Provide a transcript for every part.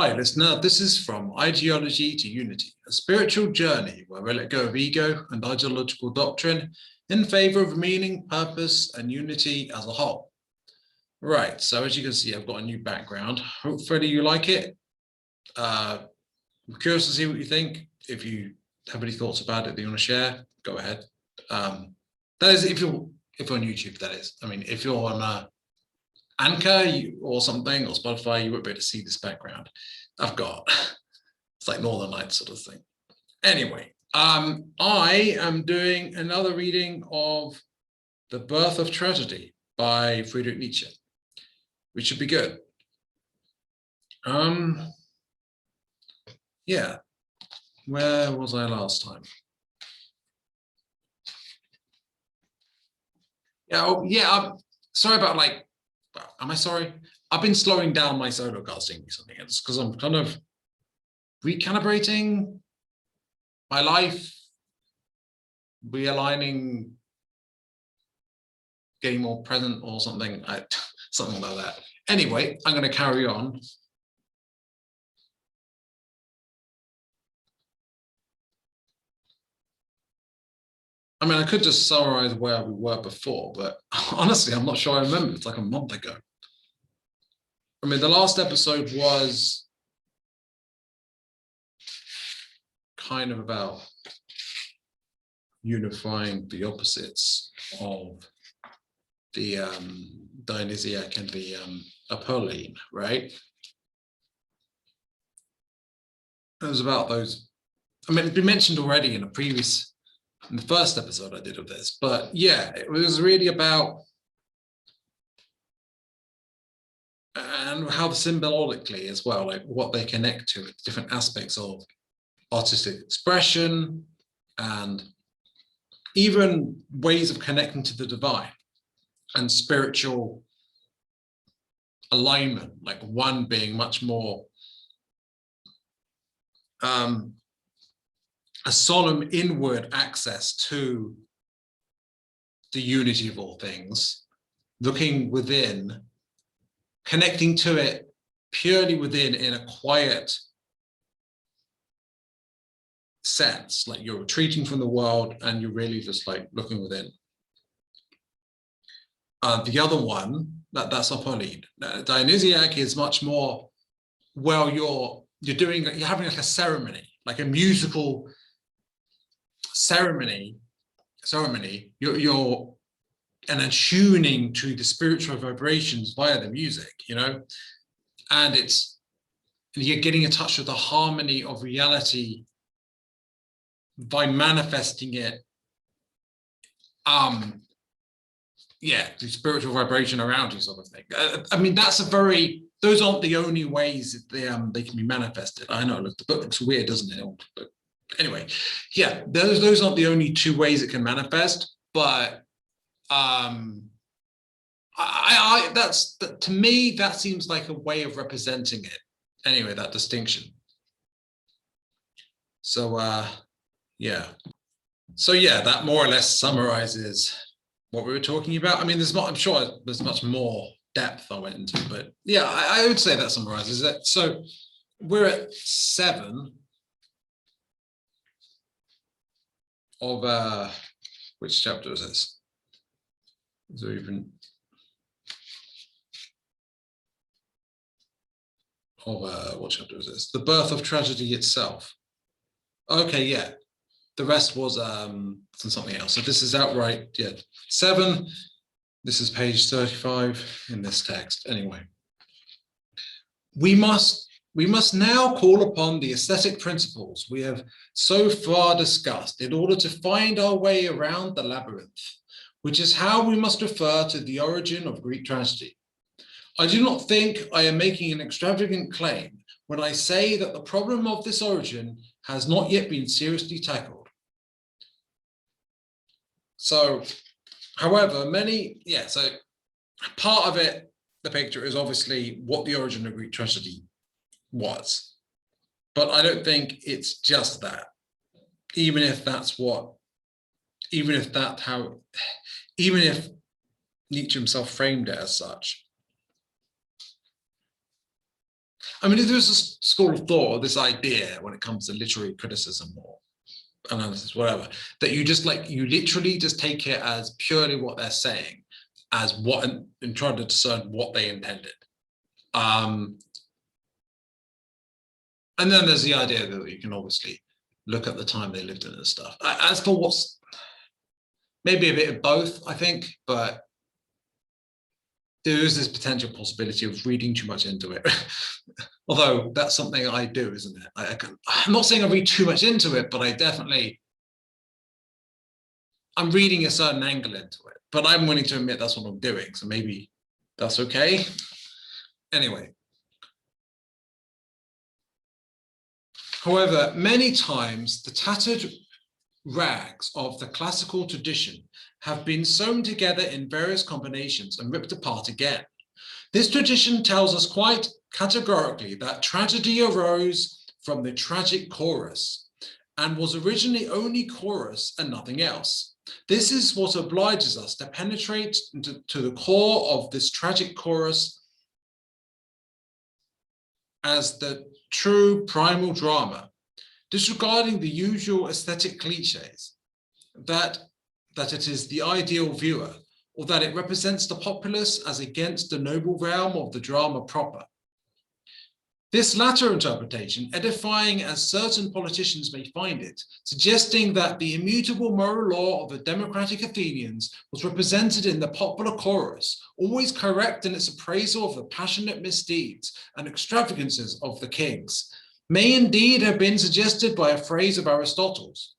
Hi, listener. This is From Ideology to Unity, a spiritual journey where we let go of ego and ideological doctrine in favor of meaning, purpose, and unity as a whole. Right, so as you can see, I've got a new background. Hopefully you like it. I'm curious to see what you think. If you have any thoughts about it that you want to share, go ahead. That is, if you're on YouTube, that is. I mean, if you're on Anchor or something, or Spotify, you won't be able to see this background. It's like Northern Lights sort of thing. Anyway, I am doing another reading of The Birth of Tragedy by Friedrich Nietzsche, which should be good. Yeah, where was I last time? I'm sorry about am I sorry? I've been slowing down my solo casting recently. It's because I'm kind of recalibrating my life, realigning, getting more present or something, something like that. Anyway, I'm going to carry on. I mean, I could just summarize where we were before, but honestly, I'm not sure I remember. It's like a month ago. I mean, the last episode was kind of about unifying the opposites of the Dionysiac and the Apolline, right? It was about those. I mean, it's been mentioned already in the first episode I did of this, but yeah, it was really about and how symbolically as well, like what they connect to, different aspects of artistic expression and even ways of connecting to the divine and spiritual alignment, like one being much more a solemn inward access to the unity of all things, looking within, connecting to it purely within in a quiet sense, like you're retreating from the world and you're really just like looking within. The other one, that's Apolline. Dionysiac is much more, well, you're having like a ceremony, like a musical ceremony, you're and attuning to the spiritual vibrations via the music, and you're getting in touch with the harmony of reality by manifesting it, the spiritual vibration around you, sort of thing. I mean, those aren't the only ways that they can be manifested. I know, the book looks weird, doesn't it? But anyway, yeah, those aren't the only two ways it can manifest, but to me, that seems like a way of representing it. Anyway, that distinction. So yeah. So yeah, that more or less summarizes what we were talking about. I mean, I'm sure there's much more depth I went into, but yeah, I would say that summarizes it. So we're at 7 of which chapter is this? Is there even of what chapter is this? The Birth of Tragedy itself. Okay, yeah. The rest was something else. So this is outright, 7. This is page 35 in this text. Anyway, we must now call upon the aesthetic principles we have so far discussed in order to find our way around the labyrinth, which is how we must refer to the origin of Greek tragedy. I do not think I am making an extravagant claim when I say that the problem of this origin has not yet been seriously tackled. So, however, so part of it, the picture is obviously what the origin of Greek tragedy was. But I don't think it's just that, even if Nietzsche himself framed it as such. I mean, there's a school of thought or this idea when it comes to literary criticism or analysis, whatever, that you just like, you literally just take it as purely what they're saying, as what, and try to discern what they intended. And then there's the idea that you can obviously look at the time they lived in and stuff. As for what's maybe a bit of both, I think, but there is this potential possibility of reading too much into it. Although that's something I do, isn't it? I'm not saying I read too much into it, but I'm reading a certain angle into it, but I'm willing to admit that's what I'm doing. So maybe that's okay. Anyway. However, many times the tattered rags of the classical tradition have been sewn together in various combinations and ripped apart again. This tradition tells us quite categorically that tragedy arose from the tragic chorus and was originally only chorus and nothing else. This is what obliges us to penetrate to the core of this tragic chorus as the true primal drama, disregarding the usual aesthetic cliches that it is the ideal viewer, or that it represents the populace as against the noble realm of the drama proper. This latter interpretation, edifying as certain politicians may find it, suggesting that the immutable moral law of the democratic Athenians was represented in the popular chorus, always correct in its appraisal of the passionate misdeeds and extravagances of the kings, may indeed have been suggested by a phrase of Aristotle's.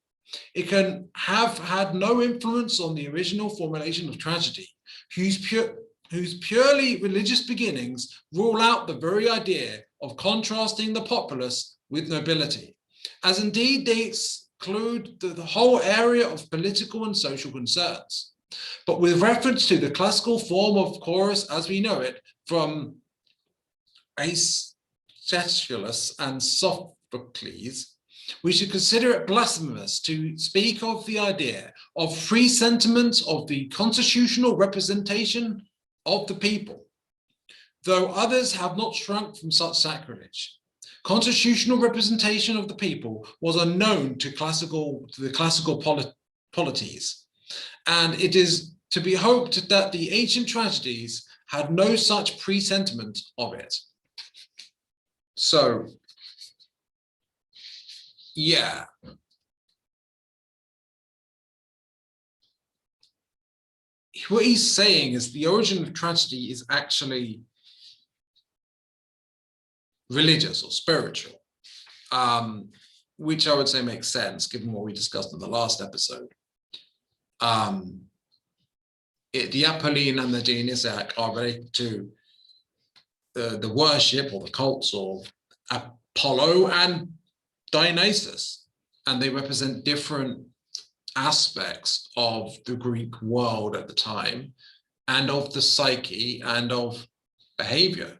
It can have had no influence on the original formulation of tragedy, whose purely religious beginnings rule out the very idea of contrasting the populace with nobility, as indeed they exclude the whole area of political and social concerns. But with reference to the classical form of chorus as we know it from Aeschylus and Sophocles, we should consider it blasphemous to speak of the idea of free sentiment of the constitutional representation of the people, though others have not shrunk from such sacrilege. Constitutional representation of the people was unknown to the classical polities, and it is to be hoped that the ancient tragedies had no such presentiment of it. So, yeah. What he's saying is the origin of tragedy is actually religious or spiritual, which I would say makes sense given what we discussed in the last episode. The Apolline and the Dionysiac are related to the worship or the cults of Apollo and Dionysus, and they represent different aspects of the Greek world at the time and of the psyche and of behavior.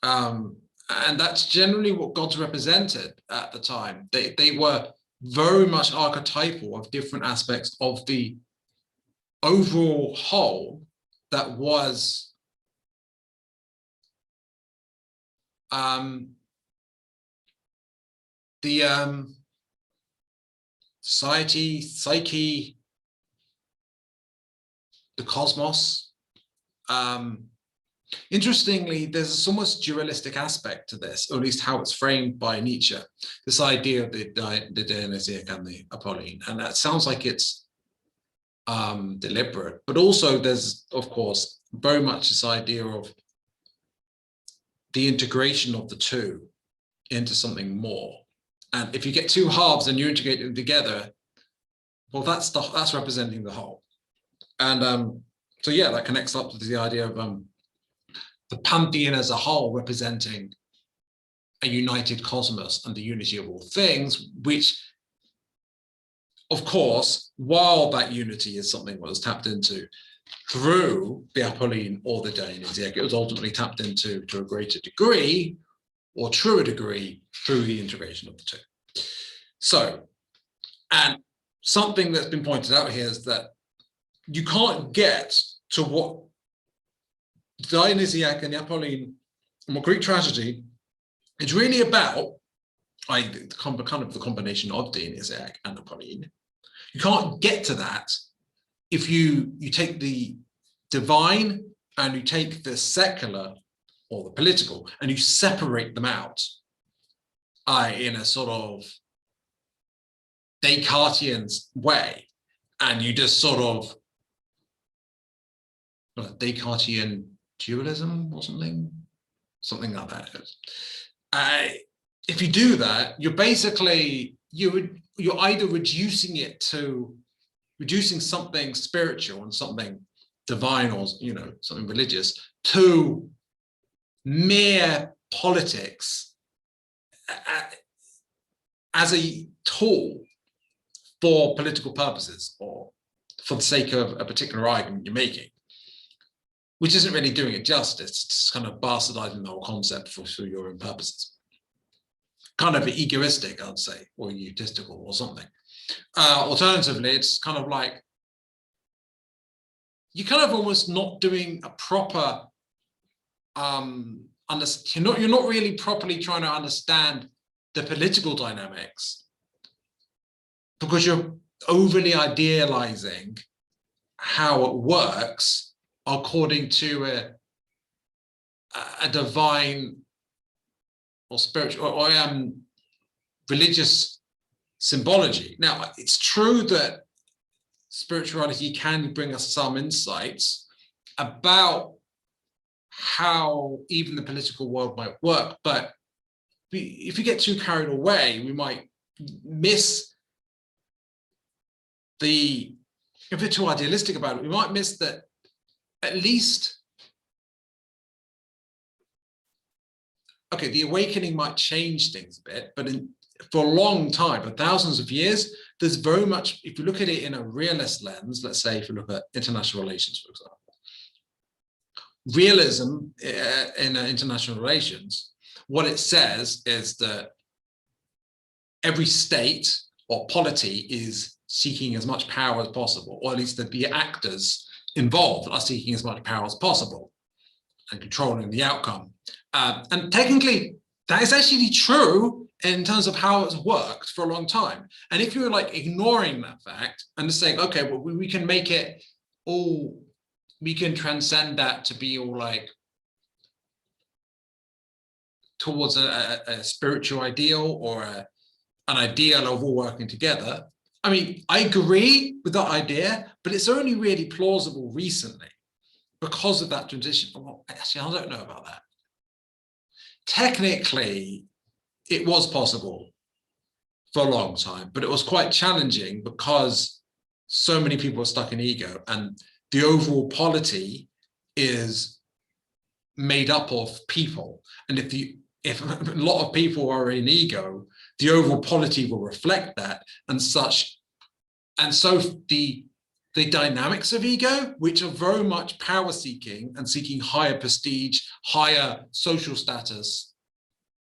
And that's generally what gods represented at the time. They were very much archetypal of different aspects of the overall whole that was the society, psyche, the cosmos. Interestingly, there's a somewhat dualistic aspect to this, or at least how it's framed by Nietzsche, this idea of the Dionysiac and the Apolline. And that sounds like it's deliberate, but also there's, of course, very much this idea of the integration of the two into something more. And if you get two halves and you integrate them together, well, that's representing the whole. And so, yeah, that connects up to the idea of the pantheon as a whole representing a united cosmos and the unity of all things, which, of course, while that unity is something that was tapped into through the Apolline or the Dionysiac, it was ultimately tapped into to a greater degree or truer degree through the integration of the two. So, and something that's been pointed out here is that you can't get to what Dionysiac and the Apolline and what Greek tragedy It's really about kind of the combination of Dionysiac and Apollyon. You can't get to that if you take the divine and you take the secular or the political and you separate them out in a sort of Descartesian way, and you just sort of Descartesian dualism or something like that. If you do that, you're basically you're either reducing something spiritual and something divine, or something religious, to mere politics as a tool for political purposes or for the sake of a particular argument you're making, which isn't really doing it justice. It's just kind of bastardizing the whole concept for your own purposes. Kind of egoistic, I'd say, or egotistical or something. Alternatively, it's kind of like you're kind of almost not doing a proper you're not really properly trying to understand the political dynamics, because you're overly idealizing how it works according to a divine or spiritual or religious symbology. Now, it's true that spirituality can bring us some insights about how even the political world might work, but if we get too carried away, we might miss if we're too idealistic about it, we might miss that at least, okay, the awakening might change things a bit, but for a long time, for thousands of years, there's very much, if you look at it in a realist lens, let's say if you look at international relations, for example, realism in international relations, what it says is that every state or polity is seeking as much power as possible, or at least that the actors involved are seeking as much power as possible and controlling the outcome. And technically, that is actually true in terms of how it's worked for a long time. And if you're like ignoring that fact and just saying, okay, well, we can make it all, we can transcend that to be all like towards a spiritual ideal or an ideal of all working together. I mean, I agree with that idea, but it's only really plausible recently because of that transition. Well, actually, I don't know about that. Technically, it was possible for a long time, but it was quite challenging because so many people are stuck in ego, and the overall polity is made up of people. And if a lot of people are in ego, the overall polity will reflect that and such. And so the dynamics of ego, which are very much power seeking and seeking higher prestige, higher social status,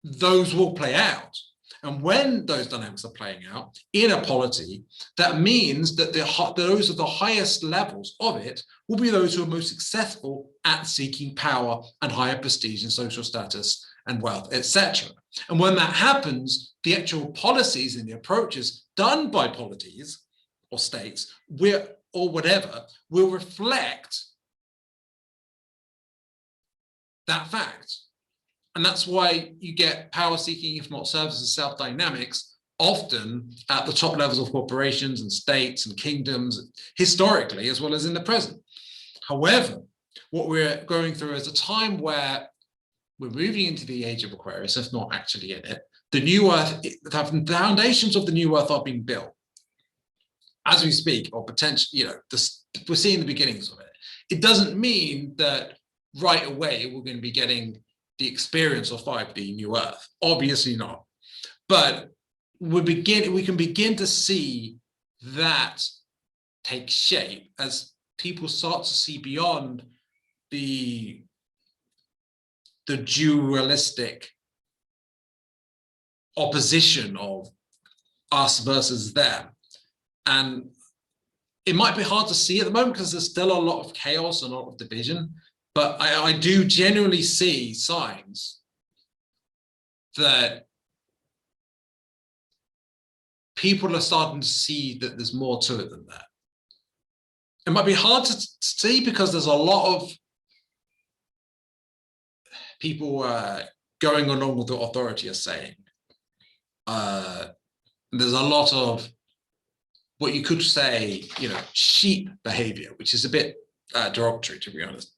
those will play out. And when those dynamics are playing out in a polity, that means that those are the highest levels of it will be those who are most successful at seeking power and higher prestige and social status and wealth, etc. And when that happens, the actual policies and the approaches done by polities or states or whatever will reflect that fact. And that's why you get power seeking, if not service and self dynamics, often at the top levels of corporations and states and kingdoms, historically, as well as in the present. However, what we're going through is a time where we're moving into the age of Aquarius, if not actually in it. The new Earth, the foundations of the new Earth are being built as we speak, or potentially, we're seeing the beginnings of it. It doesn't mean that right away we're going to be getting the experience of 5D New Earth. Obviously not. But we can begin to see that take shape as people start to see beyond the dualistic opposition of us versus them. And it might be hard to see at the moment because there's still a lot of chaos and a lot of division. But I do genuinely see signs that people are starting to see that there's more to it than that. It might be hard to see because there's a lot of people going along with what authority are saying. There's a lot of what you could say, sheep behavior, which is a bit derogatory, to be honest,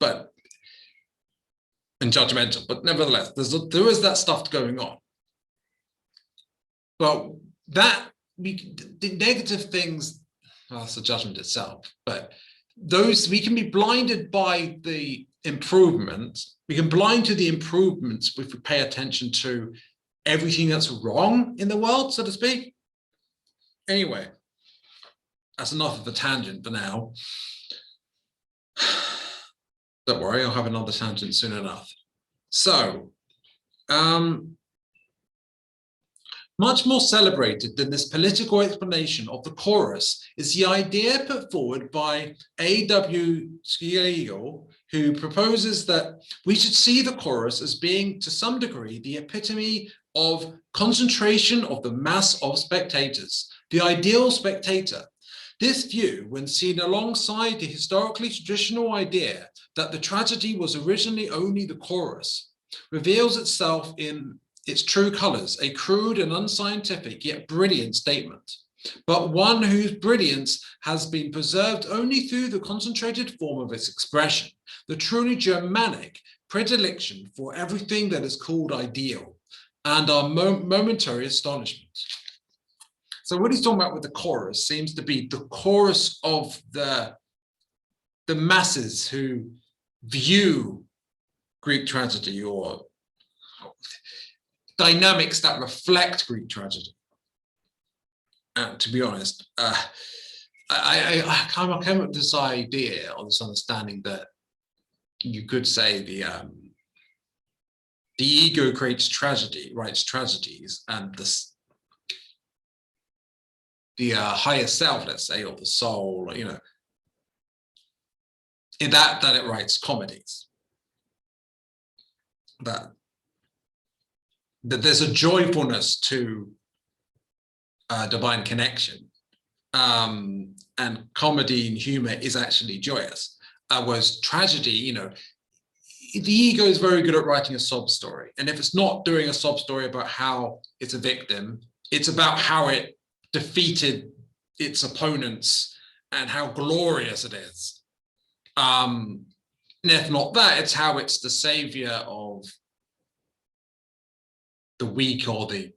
and judgmental. But nevertheless, there is that stuff going on. Well, the negative things, that's the judgment itself, but those, we can be blinded by the improvements. We can blind to the improvements if we pay attention to everything that's wrong in the world, so to speak. Anyway, that's enough of a tangent for now. Don't worry, I'll have another tangent soon enough. So, much more celebrated than this political explanation of the chorus is the idea put forward by A.W. Schilegel, who proposes that we should see the chorus as being, to some degree, the epitome of concentration of the mass of spectators, the ideal spectator. This view, when seen alongside the historically traditional idea that the tragedy was originally only the chorus, reveals itself in its true colors, a crude and unscientific yet brilliant statement, but one whose brilliance has been preserved only through the concentrated form of its expression, the truly Germanic predilection for everything that is called ideal, and our momentary astonishment. So what he's talking about with the chorus seems to be the chorus of the masses who view Greek tragedy, or dynamics that reflect Greek tragedy. And to be honest, I came up with this idea, or this understanding, that you could say the ego creates tragedy, writes tragedies, and the higher self, let's say, or the soul, in that it writes comedies. That there's a joyfulness to divine connection, and comedy and humor is actually joyous. Whereas tragedy, the ego is very good at writing a sob story, and if it's not doing a sob story about how it's a victim, it's about how it defeated its opponents and how glorious it is. And if not that, it's how it's the savior of the weak, or the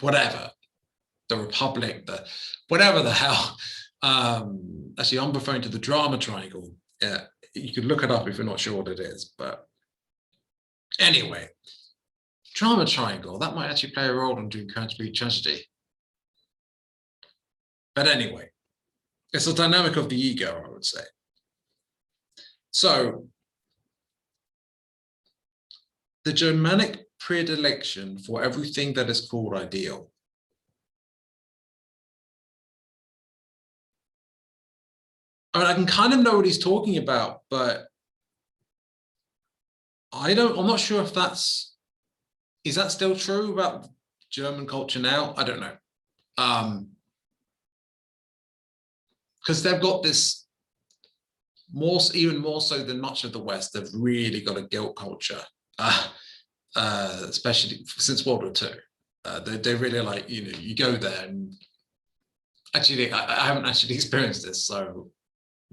whatever, the republic, the whatever the hell. Actually, I'm referring to the drama triangle. Yeah, you could look it up if you're not sure what it is. But anyway, drama triangle, that might actually play a role in doing Greek tragedy. But anyway, it's a dynamic of the ego, I would say. So the Germanic predilection for everything that is called ideal. I mean, I can kind of know what he's talking about, but I'm not sure if is that still true about German culture now? I don't know. Because they've got this even more so than much of the West, they've really got a guilt culture. Especially since World War II. They really like, you go there, and actually, I haven't actually experienced this,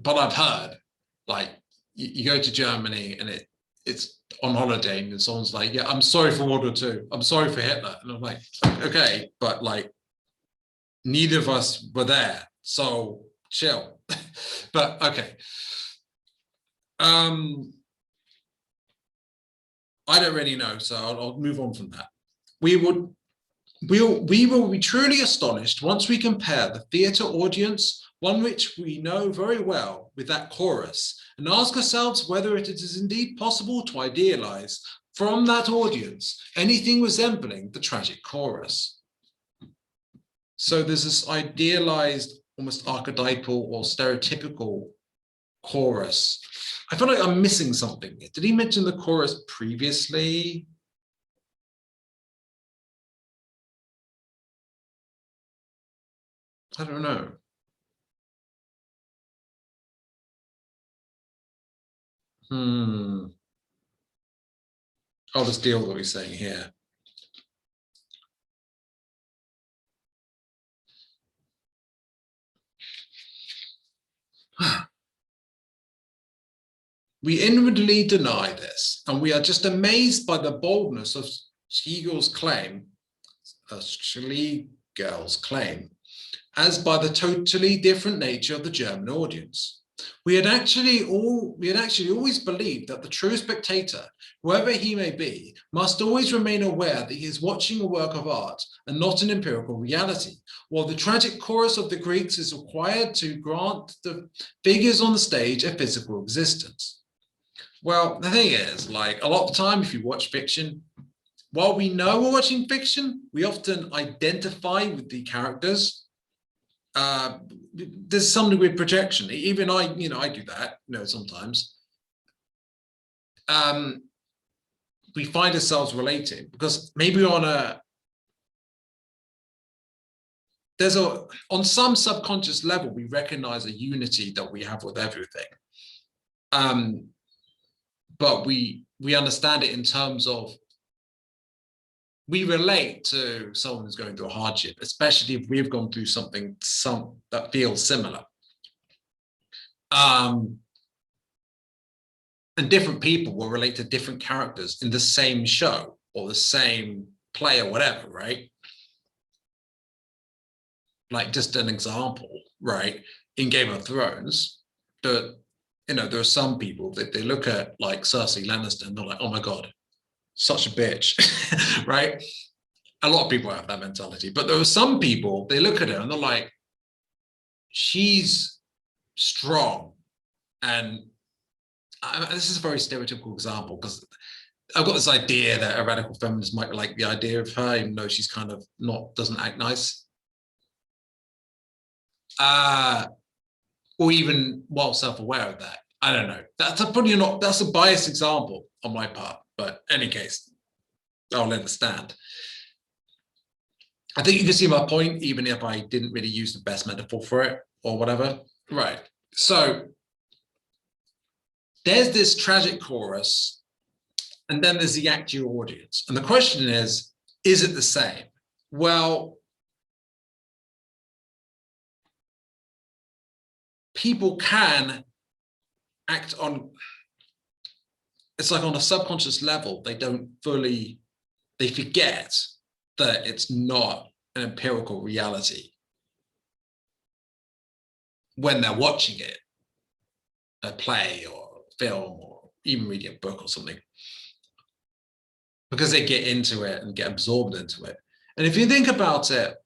but I've heard, like, you go to Germany and it's on holiday, and someone's like, yeah, I'm sorry for World War II, I'm sorry for Hitler. And I'm like, okay, but like, neither of us were there, so chill. But okay. I don't really know, so I'll move on from that. We will be truly astonished once we compare the theatre audience, one which we know very well, with that chorus, and ask ourselves whether it is indeed possible to idealize from that audience anything resembling the tragic chorus. So there's this idealized, almost archetypal or stereotypical chorus. I feel like I'm missing something. Did he mention the chorus previously? I don't know. I'll just deal with what he's saying here. We inwardly deny this, and we are just amazed by the boldness of Schlegel's claim, as by the totally different nature of the German audience. We had actually always believed that the true spectator, whoever he may be, must always remain aware that he is watching a work of art and not an empirical reality, while the tragic chorus of the Greeks is required to grant the figures on the stage a physical existence. Well, the thing is, like, a lot of the time, if you watch fiction, while we know we're watching fiction, we often identify with the characters. There's some degree of projection. Even I do that, sometimes. We find ourselves relating because maybe on some subconscious level, we recognize a unity that we have with everything. But we understand it in terms of, we relate to someone who's going through a hardship, especially if we've gone through something that feels similar. And different people will relate to different characters in the same show or the same play or whatever, right? Like, just an example, right? In Game of Thrones, there are some people that they look at, like, Cersei Lannister, and they're like, oh my God, such a bitch, right? A lot of people have that mentality, but there are some people, they look at her and they're like, she's strong. And this is a very stereotypical example, because I've got this idea that a radical feminist might like the idea of her, even though she's kind of doesn't act nice. Or even well self-aware of that. I don't know. That's a biased example on my part, but in any case, I'll let it stand. I think you can see my point, even if I didn't really use the best metaphor for it or whatever. Right. So there's this tragic chorus, and then there's the actual audience. And the question is it the same? Well, people can act on, it's like on a subconscious level, they forget that it's not an empirical reality when they're watching it, a play or a film or even reading a book or something, because they get into it and get absorbed into it. And if you think about it,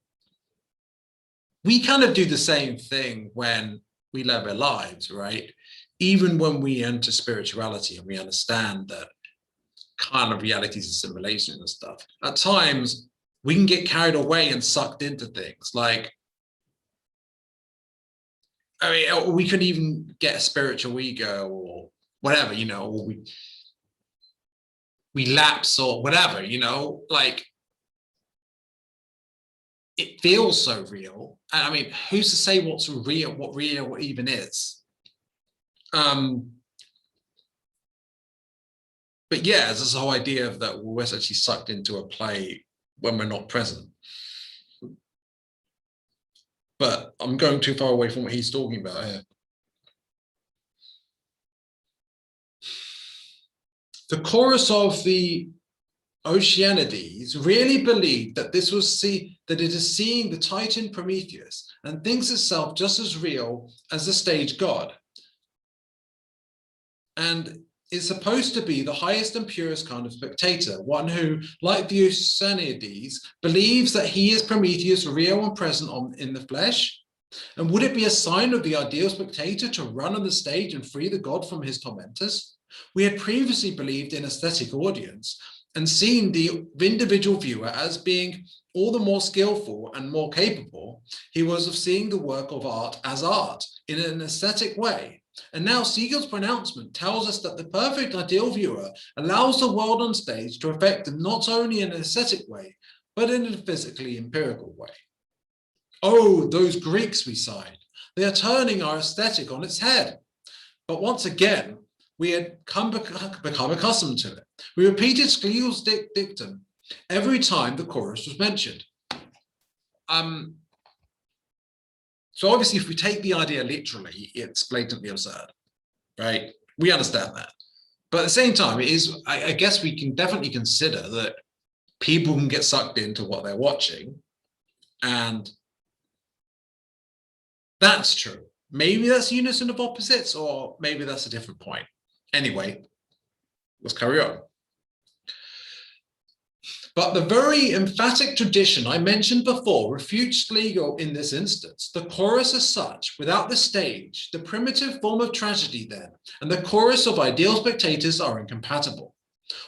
we kind of do the same thing when we live our lives, right? Even when we enter spirituality and we understand that kind of realities and simulation and stuff, at times we can get carried away and sucked into things. Like, I mean, we could even get a spiritual ego or whatever, or we lapse or whatever, like, it feels so real. And I mean, who's to say what's real, what real even is? But yeah, there's this whole idea of that we're actually sucked into a play when we're not present. But I'm going too far away from what he's talking about here. The chorus of the Oceanides really believed that it is seeing the Titan Prometheus and thinks itself just as real as the stage god, and is supposed to be the highest and purest kind of spectator, one who, like the Oceanides, believes that he is Prometheus, real and present in the flesh. And would it be a sign of the ideal spectator to run on the stage and free the god from his tormentors? We had previously believed in aesthetic audience and seen the individual viewer as being all the more skillful and more capable he was of seeing the work of art as art in an aesthetic way. And now Schlegel's pronouncement tells us that the perfect ideal viewer allows the world on stage to affect them not only in an aesthetic way, but in a physically empirical way. Oh, those Greeks we cite, they are turning our aesthetic on its head. But once again, we had become accustomed to it. We repeated Schlegel's dictum every time the chorus was mentioned. So obviously, if we take the idea literally, it's blatantly absurd, right? We understand that. But at the same time, it is, I guess we can definitely consider that people can get sucked into what they're watching. And that's true. Maybe that's unison of opposites, or maybe that's a different point. Anyway, let's carry on. But the very emphatic tradition I mentioned before refutes Schlegel in this instance. The chorus as such, without the stage, the primitive form of tragedy then, and the chorus of ideal spectators are incompatible.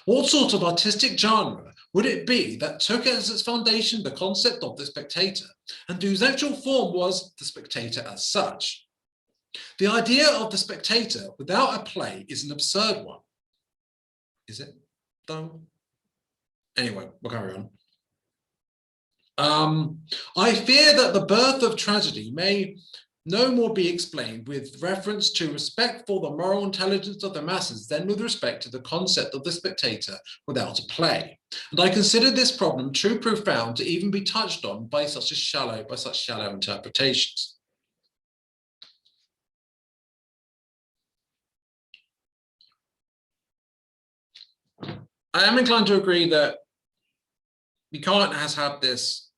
What sort of artistic genre would it be that took as its foundation the concept of the spectator, and whose actual form was the spectator as such? The idea of the spectator without a play is an absurd one. Is it, though? Anyway, we'll carry on. I fear that the birth of tragedy may no more be explained with reference to respect for the moral intelligence of the masses than with respect to the concept of the spectator without a play. And I consider this problem too profound to even be touched on by such shallow interpretations. I am inclined to agree that Kant has had this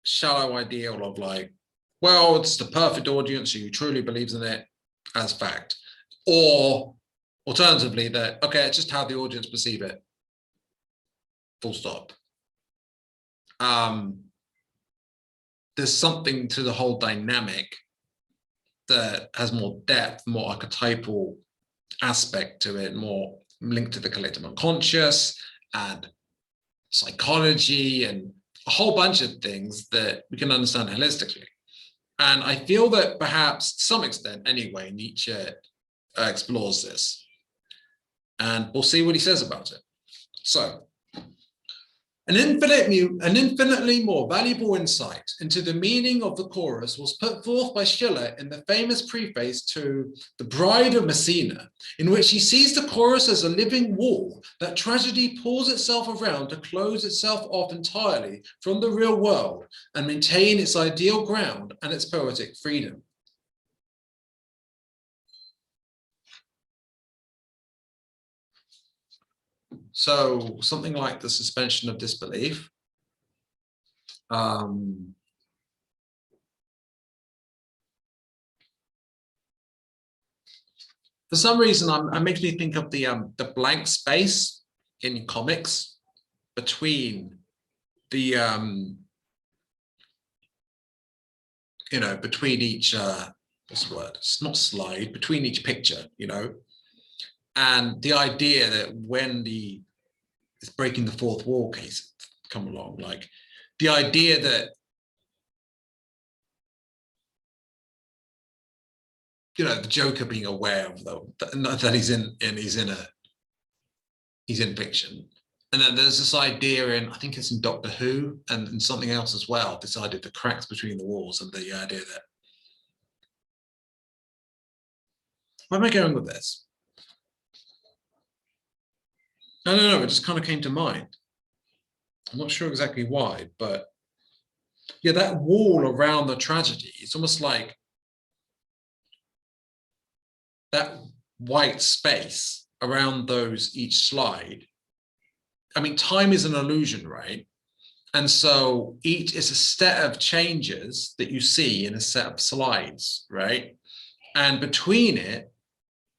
shallow ideal of like, well, it's the perfect audience who truly believes in it as fact. Or alternatively, that, okay, it's just how the audience perceive it. Full stop. There's something to the whole dynamic that has more depth, more archetypal aspect to it, more linked to the collective unconscious and psychology and a whole bunch of things that we can understand holistically. And I feel that perhaps to some extent anyway, Nietzsche explores this, and we'll see what he says about it. So an infinitely more valuable insight into the meaning of the chorus was put forth by Schiller in the famous preface to The Bride of Messina, in which he sees the chorus as a living wall that tragedy pulls itself around to close itself off entirely from the real world and maintain its ideal ground and its poetic freedom. So something like the suspension of disbelief. For some reason, it makes me think of the blank space in comics between the between each what's the word? It's not slide, between each picture, and the idea that when it's breaking the fourth wall case come along, like the idea that the Joker being aware of that he's in fiction, and then there's this idea I think it's in Doctor Who and something else as well, this idea of the cracks between the walls and the idea that, where am I going with this? I don't know, it just kind of came to mind. I'm not sure exactly why, but yeah, that wall around the tragedy, it's almost like that white space around each slide. I mean, time is an illusion, right? And so each is a set of changes that you see in a set of slides, right? And between it,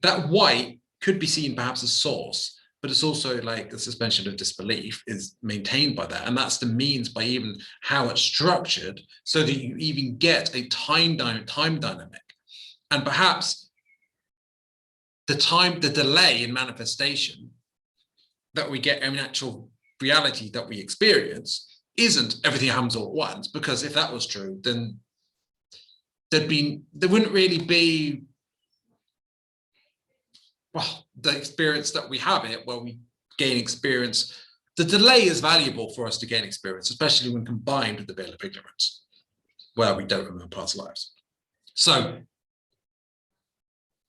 that white could be seen perhaps as source, but it's also like the suspension of disbelief is maintained by that. And that's the means by even how it's structured so that you even get a time dynamic. And perhaps the delay in manifestation that we get in actual reality that we experience isn't everything happens all at once, because if that was true, then there wouldn't really be, well, the experience that we have it, where we gain experience the delay is valuable for us to gain experience, especially when combined with the veil of ignorance, where we don't remember past lives. So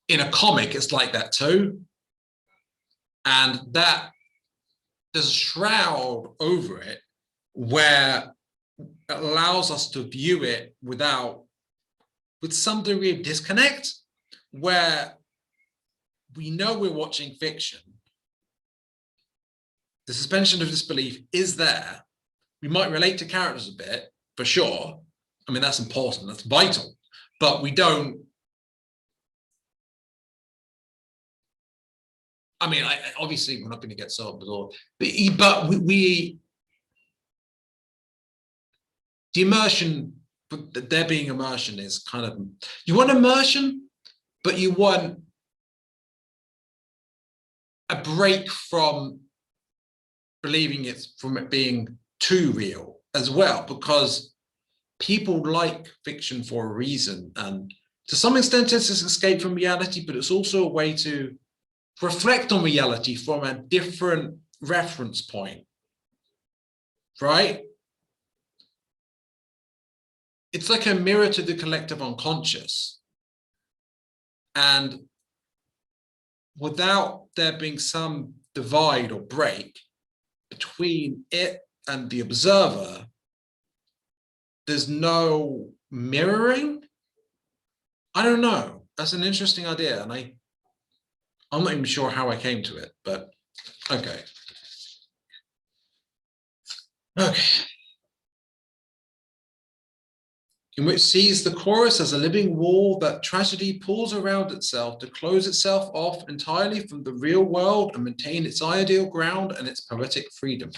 in a comic, it's like that too. And that there's a shroud over it where it allows us to view it with some degree of disconnect, where we know we're watching fiction. The suspension of disbelief is there. We might relate to characters a bit, for sure. I mean, that's important, that's vital, but we don't. I mean, obviously we're not going to get solved at all, but the immersion, there being immersion is kind of, you want immersion, but you want a break from believing from it being too real as well, because people like fiction for a reason, and to some extent it's an escape from reality, but it's also a way to reflect on reality from a different reference point, right? It's like a mirror to the collective unconscious, and without there being some divide or break between it and the observer, there's no mirroring. I don't know. That's an interesting idea, and I'm not even sure how I came to it, but okay. Okay. In which sees the chorus as a living wall that tragedy pulls around itself to close itself off entirely from the real world and maintain its ideal ground and its poetic freedom.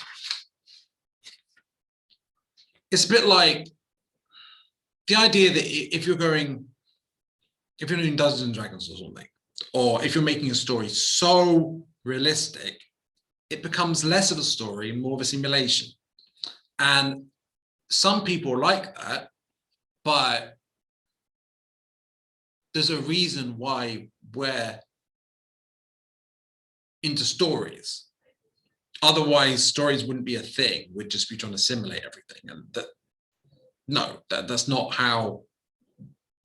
It's a bit like the idea that if you're doing Dungeons and Dragons or something, or if you're making a story so realistic, it becomes less of a story and more of a simulation. And some people like that, but there's a reason why we're into stories. Otherwise, stories wouldn't be a thing. We'd just be trying to simulate everything. And that's not how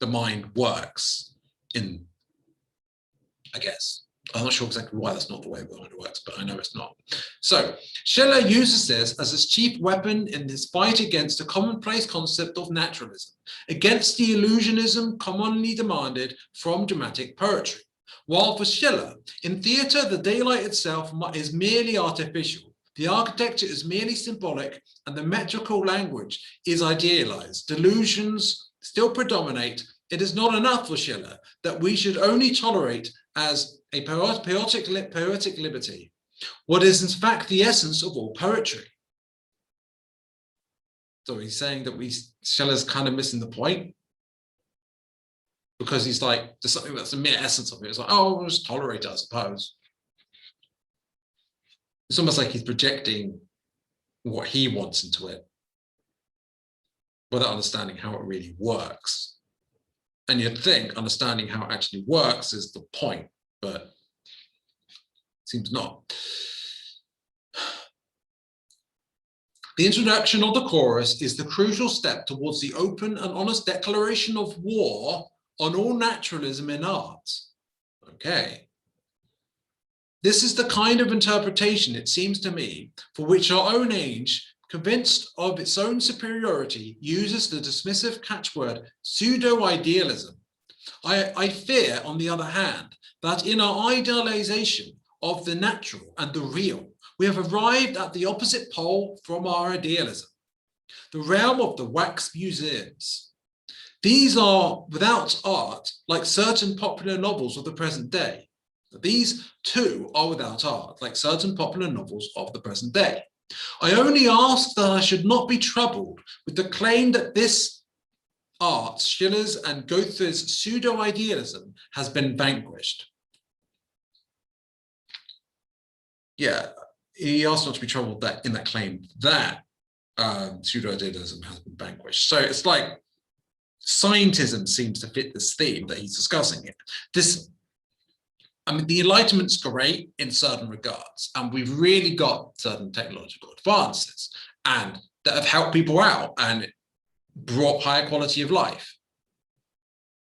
the mind works, I guess. I'm not sure exactly why that's not the way the mind works, but I know it's not. So Schiller uses this as his chief weapon in his fight against the commonplace concept of naturalism, against the illusionism commonly demanded from dramatic poetry. While for Schiller, in theatre, the daylight itself is merely artificial, the architecture is merely symbolic, and the metrical language is idealized. Delusions still predominate. It is not enough for Schiller that we should only tolerate as a poetic liberty what is in fact the essence of all poetry. So he's saying that Schiller's kind of missing the point, because he's like, there's something that's the mere essence of it. It's like, oh, we'll just tolerate it, I suppose. It's almost like he's projecting what he wants into it without understanding how it really works. And you'd think understanding how it actually works is the point, but it seems not. The introduction of the chorus is the crucial step towards the open and honest declaration of war on all naturalism in art. Okay. This is the kind of interpretation, it seems to me, for which our own age, convinced of its own superiority, uses the dismissive catchword pseudo-idealism. I fear, on the other hand, that in our idealization of the natural and the real, we have arrived at the opposite pole from our idealism, the realm of the wax museums. These are without art, like certain popular novels of the present day. These too are without art, like certain popular novels of the present day. I only ask that I should not be troubled with the claim that this art, Schiller's and Goethe's pseudo-idealism, has been vanquished. Yeah, he asked not to be troubled that in that claim that pseudo-idealism has been vanquished. So it's like scientism seems to fit this theme that he's discussing here. I mean, the Enlightenment's great in certain regards, and we've really got certain technological advances and that have helped people out and brought higher quality of life,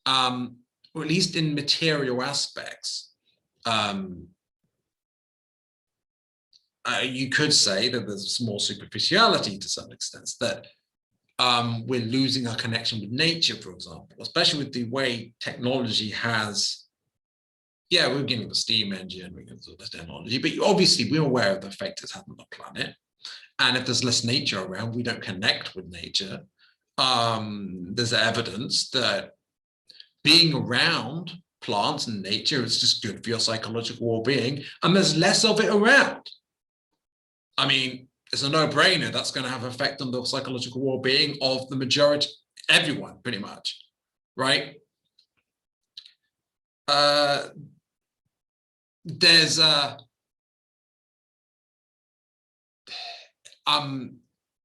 or at least in material aspects. You could say that there's more superficiality to some extent, that we're losing our connection with nature, for example, especially with the way technology has, yeah, we're beginning with the steam engine, we're getting all this technology, but obviously we're aware of the effect it's had on the planet. And if there's less nature around, we don't connect with nature. There's evidence that being around plants and nature is just good for your psychological well-being, and there's less of it around. I mean, it's a no-brainer that's going to have an effect on the psychological well-being of the majority, everyone, pretty much, right? There's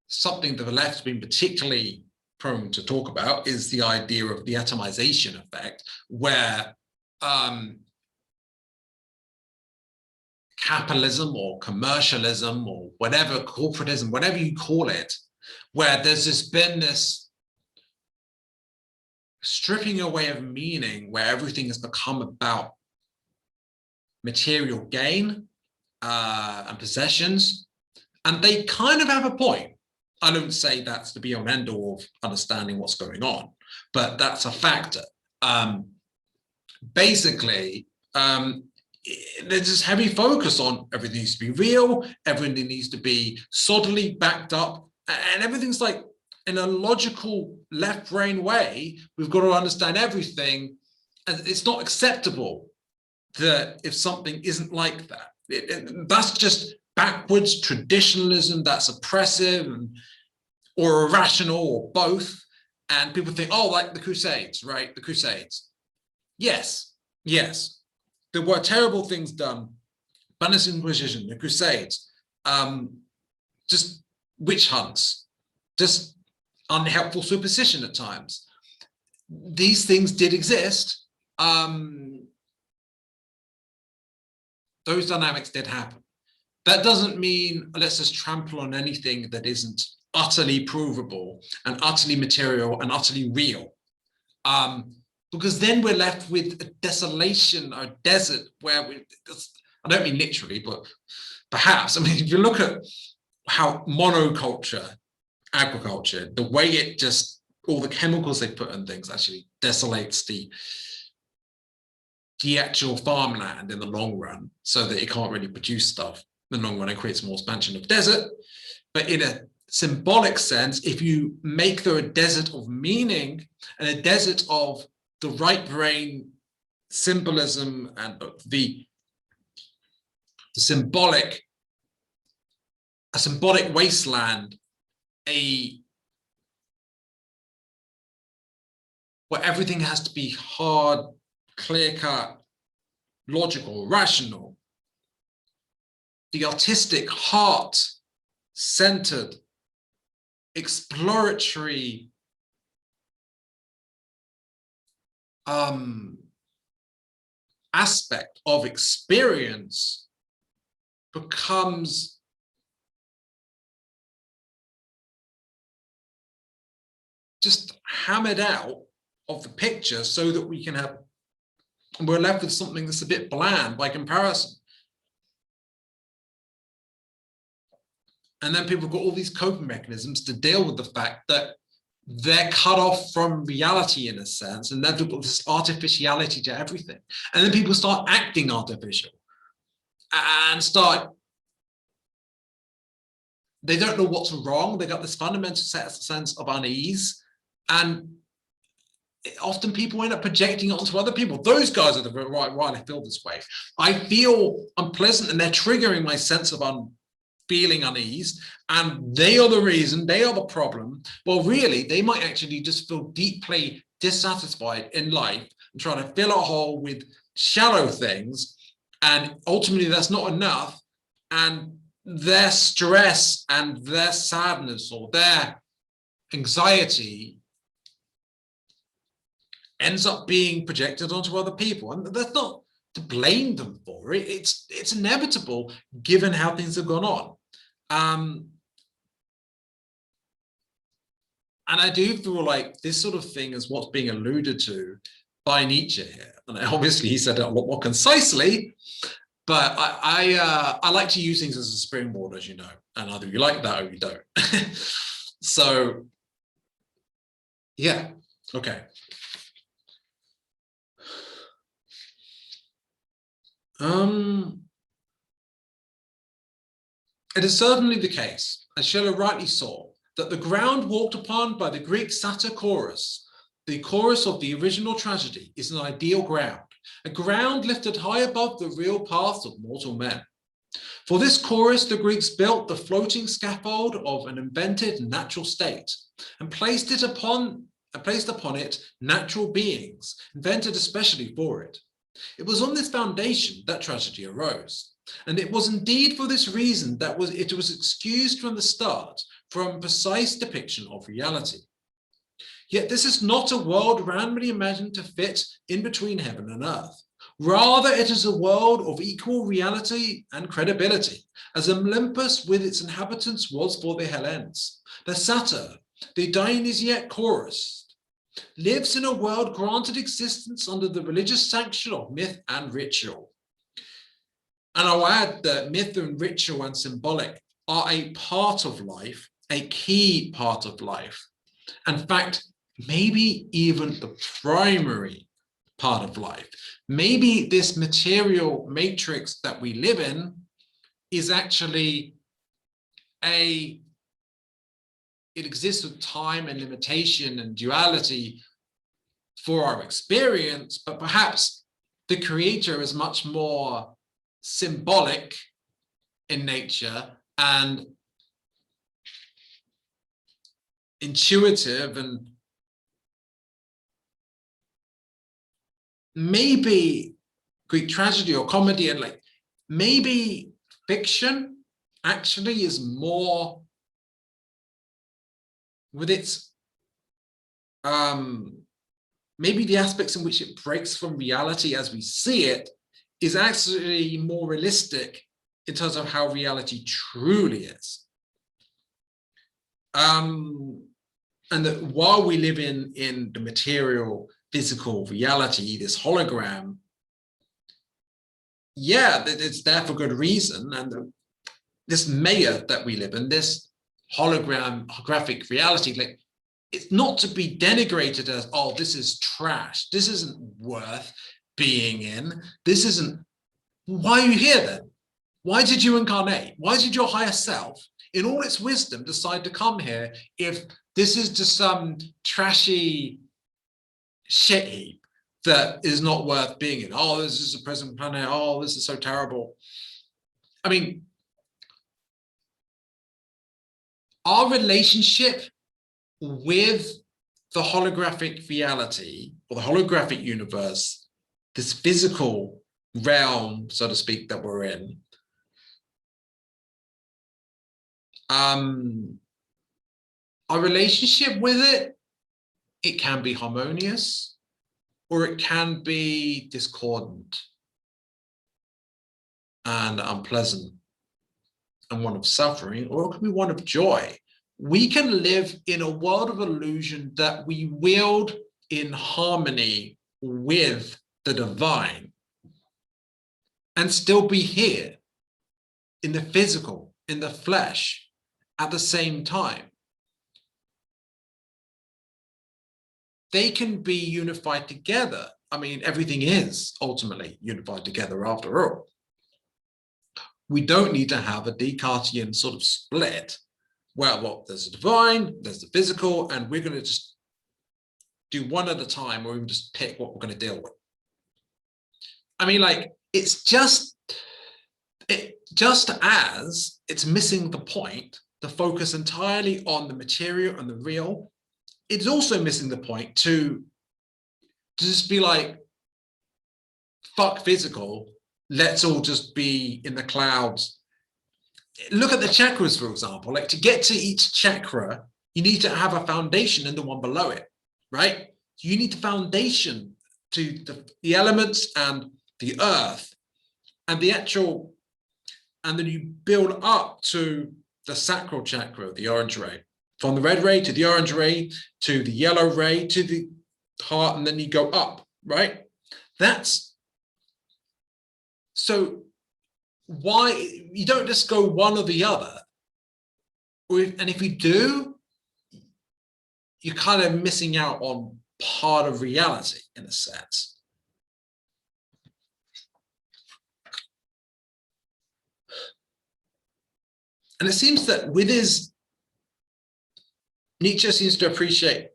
something that the left's been particularly prone to talk about is the idea of the atomization effect, where capitalism or commercialism or whatever, corporatism, whatever you call it, where there's been this stripping away of meaning, where everything has become about material gain and possessions. And they kind of have a point. I don't say that's the be all and end all of understanding what's going on, but that's a factor. Basically, there's this heavy focus on everything needs to be real, everything needs to be solidly backed up, and everything's like in a logical left brain way. We've got to understand everything, and it's not acceptable that if something isn't like that. That's just backwards traditionalism, that's oppressive or irrational or both. And people think, oh, like the Crusades, right? The Crusades. Yes, yes. There were terrible things done. Spanish Inquisition, the Crusades, just witch hunts, just unhelpful superstition at times. These things did exist. Those dynamics did happen. That doesn't mean let's just trample on anything that isn't utterly provable and utterly material and utterly real. Because then we're left with a desolation or desert where I don't mean literally, but perhaps, I mean, if you look at how monoculture, agriculture, the way it just, all the chemicals they put in things actually desolates the actual farmland in the long run, so that it can't really produce stuff in the long run and creates more expansion of desert. But in a symbolic sense, if you make there a desert of meaning and a desert of the right brain symbolism and the symbolic, a symbolic wasteland, where everything has to be hard, clear-cut, logical, rational, the artistic, heart-centered, exploratory aspect of experience becomes just hammered out of the picture, so that we can have, we're left with something that's a bit bland by comparison. And then people have got all these coping mechanisms to deal with the fact that they're cut off from reality in a sense, and they've got this artificiality to everything. And then people start acting artificial and they don't know what's wrong. They got this fundamental sense of unease, and often people end up projecting it onto other people. Those guys are the right, why I feel this way. I feel unpleasant, and they're triggering my sense of feeling unease, and they are the reason, they are the problem. Well, really, they might actually just feel deeply dissatisfied in life and try to fill a hole with shallow things, and ultimately that's not enough, and their stress and their sadness or their anxiety ends up being projected onto other people. And that's not to blame them for it. It's inevitable given how things have gone on. And I do feel like this sort of thing is what's being alluded to by Nietzsche here. And obviously he said it a lot more concisely, but I like to use things as a springboard, as you know, and either you like that or you don't. So, yeah, okay. It is certainly the case, as Schiller rightly saw, that the ground walked upon by the Greek satyr chorus, the chorus of the original tragedy, is an ideal ground, a ground lifted high above the real paths of mortal men. For this chorus, the Greeks built the floating scaffold of an invented natural state and placed upon it natural beings, invented especially for it. It was on this foundation that tragedy arose. And it was indeed for this reason that it was excused from the start from precise depiction of reality. Yet this is not a world randomly imagined to fit in between heaven and earth. Rather, it is a world of equal reality and credibility, as Olympus with its inhabitants was for the Hellenes. The satyr, the Dionysiac chorus, lives in a world granted existence under the religious sanction of myth and ritual. And I'll add that myth and ritual and symbolic are a part of life, a key part of life. In fact, maybe even the primary part of life. Maybe this material matrix that we live in is actually it exists with time and limitation and duality for our experience, but perhaps the creator is much more symbolic in nature and intuitive, and maybe Greek tragedy or comedy and like maybe fiction actually is more with its maybe the aspects in which it breaks from reality as we see it is actually more realistic in terms of how reality truly is. And that while we live in the material, physical reality, this hologram, yeah, it's there for good reason. And this maya that we live in, this holographic reality, like, it's not to be denigrated as, oh, this is trash. This isn't worth being in. This isn't. Why are you here then? Why did you incarnate? Why did your higher self, in all its wisdom, decide to come here if this is just some trashy shit heap that is not worth being in? Oh, this is a prison planet. Oh, this is so terrible. I mean, our relationship with the holographic reality or the holographic universe, this physical realm, so to speak, that we're in, our relationship with it, it can be harmonious or it can be discordant and unpleasant and one of suffering, or it can be one of joy. We can live in a world of illusion that we wield in harmony with the divine and still be here in the physical, in the flesh, at the same time. They can be unified together. I mean, everything is ultimately unified together after all. We don't need to have a Descartesian sort of split where, well, there's the divine, there's the physical, and we're going to just do one at a time, or we can just pick what we're going to deal with. I mean, like, it's just as it's missing the point, the focus entirely on the material and the real, it's also missing the point to just be like, fuck physical, let's all just be in the clouds. Look at the chakras, for example. Like, to get to each chakra, you need to have a foundation and the one below it, right? You need the foundation to the elements and the earth, and the actual, and then you build up to the sacral chakra, the orange ray, from the red ray to the orange ray to the yellow ray to the heart, and then you go up, right? That's so why you don't just go one or the other, and if you do, you're kind of missing out on part of reality in a sense. And it seems that with Nietzsche seems to appreciate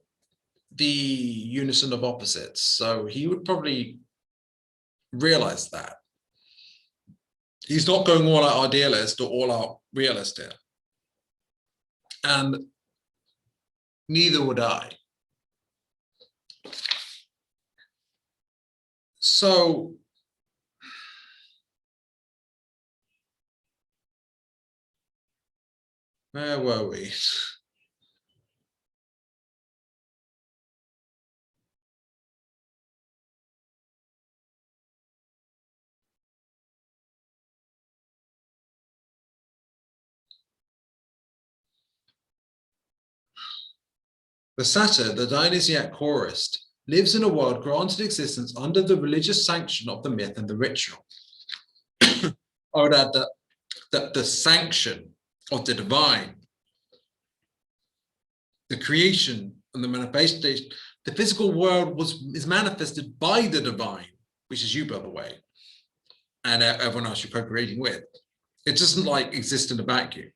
the unison of opposites, so he would probably realize that. He's not going all out idealist or all out realist here. And neither would I. So where were we? The satyr, the Dionysiac chorist, lives in a world granted existence under the religious sanction of the myth and the ritual. I would add that the sanction of the divine, the creation and the manifestation, the physical world is manifested by the divine, which is you, by the way, and everyone else you're co-creating with. It doesn't like exist in a vacuum.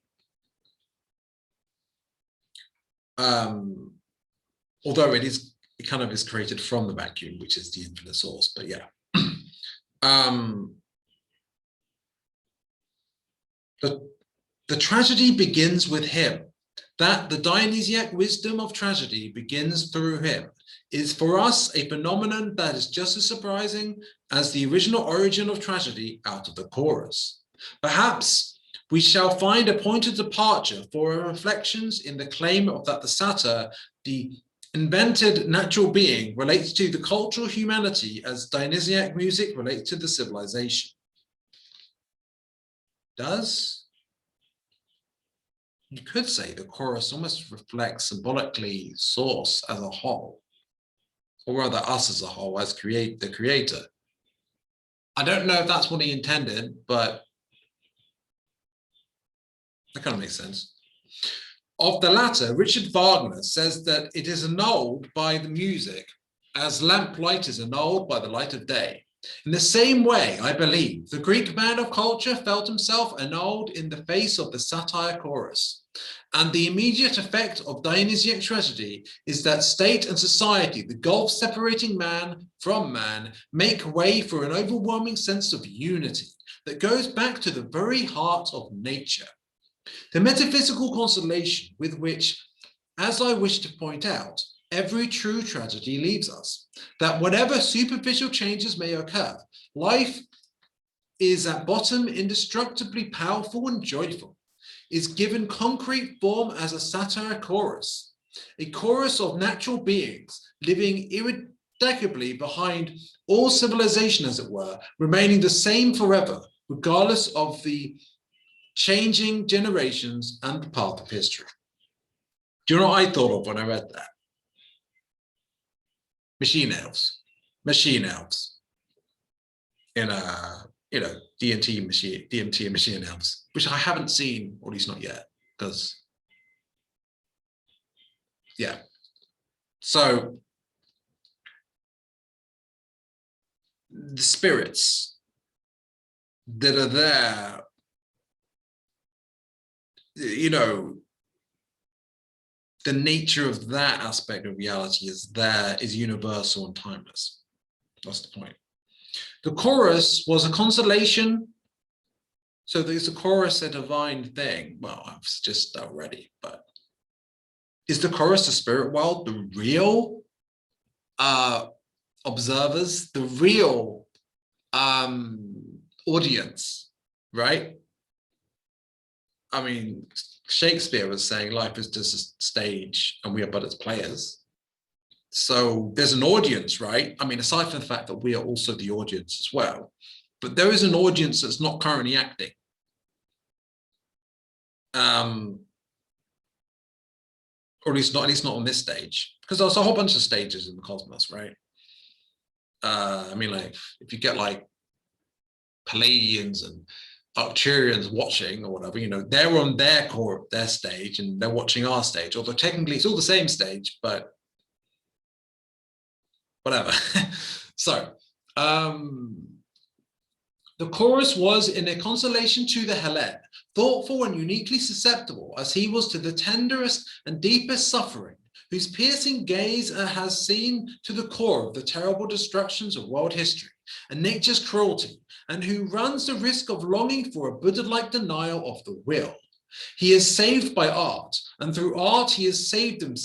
Although it kind of is created from the vacuum, which is the infinite source, but yeah. The tragedy begins with him. That the Dionysiac wisdom of tragedy begins through him is for us a phenomenon that is just as surprising as the original origin of tragedy out of the chorus. Perhaps we shall find a point of departure for our reflections in the claim of that the satyr, the invented natural being, relates to the cultural humanity as Dionysiac music relates to the civilization. You could say the chorus almost reflects symbolically source as a whole, or rather us as a whole, as the creator. I don't know if that's what he intended, but that kind of makes sense. Of the latter, Richard Wagner says that it is annulled by the music as lamplight is annulled by the light of day. In the same way, I believe, the Greek man of culture felt himself annulled in the face of the satire chorus. And the immediate effect of Dionysiac tragedy is that state and society, the gulf separating man from man, make way for an overwhelming sense of unity that goes back to the very heart of nature. The metaphysical consolation with which, as I wish to point out, every true tragedy leaves us, that whatever superficial changes may occur, life is at bottom indestructibly powerful and joyful, is given concrete form as a satire chorus, a chorus of natural beings living irrevocably behind all civilization, as it were, remaining the same forever, regardless of the changing generations and the path of history. Do you know what I thought of when I read that? Machine elves in a DMT and machine elves, which I haven't seen, or at least not yet, because yeah. So the spirits that are there, the nature of that aspect of reality is universal and timeless. That's the point. The chorus was a consolation. So there's a chorus a divine thing? Well, I've just already, but is the chorus the spirit world, the real observers, the real audience, right? I mean, Shakespeare was saying life is just a stage and we are but its players. So there's an audience, right? I mean, aside from the fact that we are also the audience as well, but there is an audience that's not currently acting. Or at least not on this stage, because there's a whole bunch of stages in the cosmos, right? I mean, like if you get like Palladians and Arcturians watching or whatever, you know, they're on their core, their stage, and they're watching our stage. Although technically it's all the same stage, but whatever. So the chorus was in a consolation to the Hellene, thoughtful and uniquely susceptible as he was to the tenderest and deepest suffering, whose piercing gaze has seen to the core of the terrible destructions of world history and nature's cruelty, and who runs the risk of longing for a Buddha-like denial of the will. He is saved by art, and through art he has saved him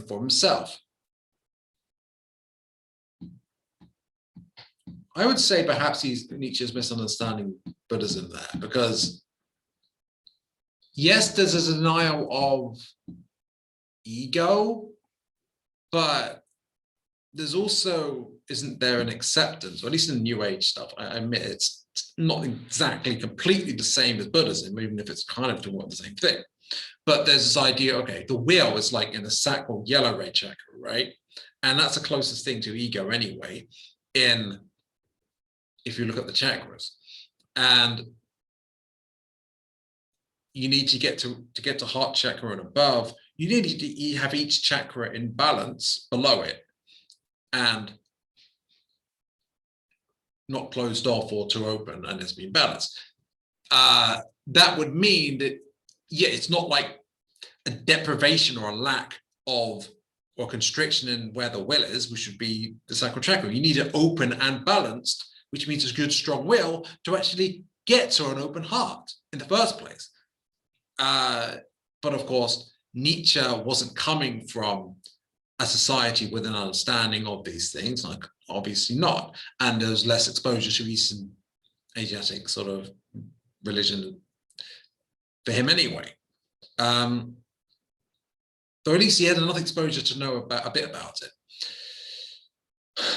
for himself. I would say perhaps Nietzsche's misunderstanding Buddhism there, because yes, there's a denial of ego, but there's also, isn't there an acceptance, or at least in the New Age stuff, I admit it's not exactly completely the same as Buddhism, even if it's kind of doing the same thing. But there's this idea, okay, the will is like in the sacral yellow ray chakra, right? And that's the closest thing to ego anyway, if you look at the chakras. And you need to get to heart chakra and above, you need to have each chakra in balance below it and not closed off or too open, and it's been balanced. That would mean that, yeah, it's not like a deprivation or a lack of or constriction in where the will is, which should be the sacral chakra. You need it open and balanced, which means a good, strong will to actually get to an open heart in the first place. But of course, Nietzsche wasn't coming from a society with an understanding of these things, like obviously not. And there's less exposure to Eastern Asiatic sort of religion for him anyway. Though at least he had enough exposure to know a bit about it.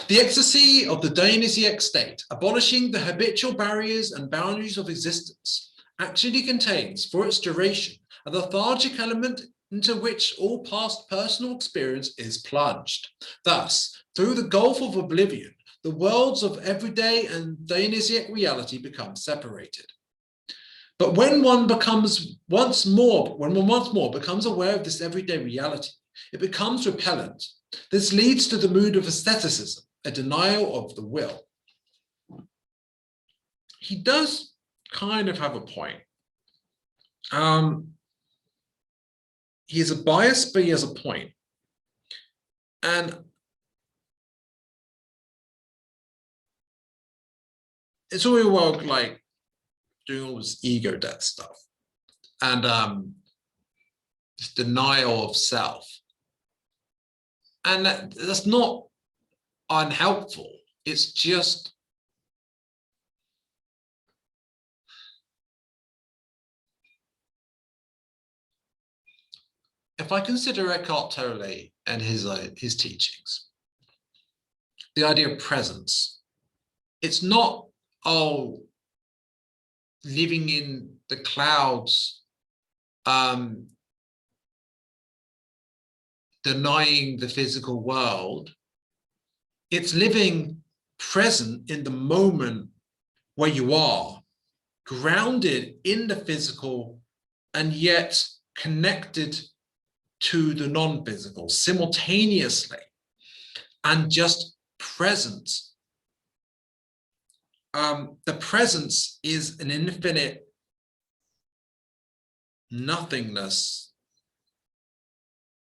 The ecstasy of the Dionysiac state, abolishing the habitual barriers and boundaries of existence, actually contains, for its duration, a lethargic element into which all past personal experience is plunged. Thus, through the gulf of oblivion, the worlds of everyday and Dionysiac reality become separated. But when one once more becomes aware of this everyday reality, it becomes repellent. This leads to the mood of aestheticism, a denial of the will. He does kind of have a point. He has a bias, but he has a point. And it's all well like doing all this ego death stuff and this denial of self. And that's not unhelpful. It's just if I consider Eckhart Tolle and his teachings, the idea of presence, it's not, oh, living in the clouds, denying the physical world. It's living present in the moment where you are, grounded in the physical and yet connected to the non-physical simultaneously, and just present. The presence is an infinite nothingness,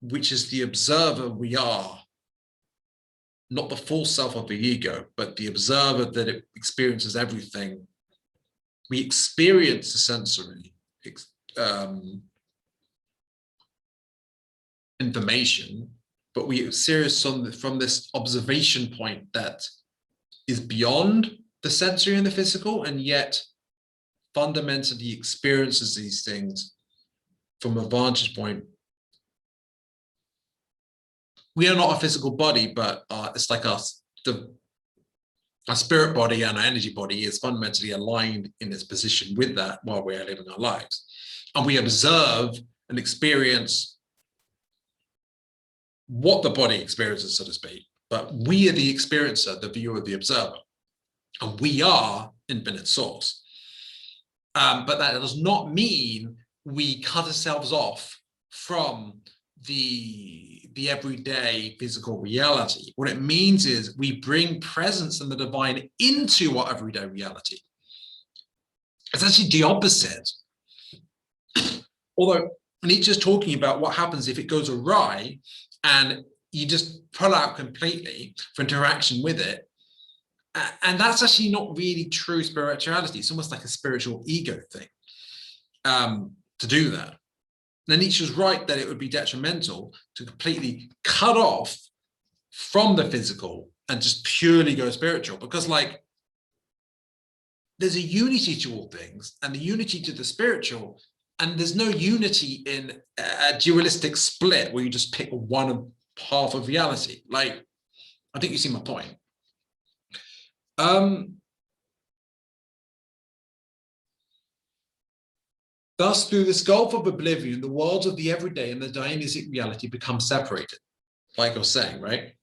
which is the observer we are, not the full self of the ego, but the observer that it experiences everything. We experience the sensory information, but we serious from this observation point that is beyond the sensory and the physical, and yet fundamentally experiences these things from a vantage point we are not a physical body, but it's like us, our spirit body and our energy body is fundamentally aligned in its position with that while we are living our lives. And we observe and experience what the body experiences, so to speak, but we are the experiencer, the viewer, the observer, and we are infinite source. But that does not mean we cut ourselves off from the everyday physical reality. What it means is we bring presence and the divine into our everyday reality. It's actually the opposite. Although Nietzsche's talking about what happens if it goes awry and you just pull out completely for interaction with it. And that's actually not really true spirituality. It's almost like a spiritual ego thing to do that. Now, Nietzsche's right that it would be detrimental to completely cut off from the physical and just purely go spiritual, because like there's a unity to all things and the unity to the spiritual, and there's no unity in a dualistic split where you just pick one half of reality. Like, I think you see my point. Thus, through this gulf of oblivion, the worlds of the everyday and the Dionysic reality become separated, like I was saying, right?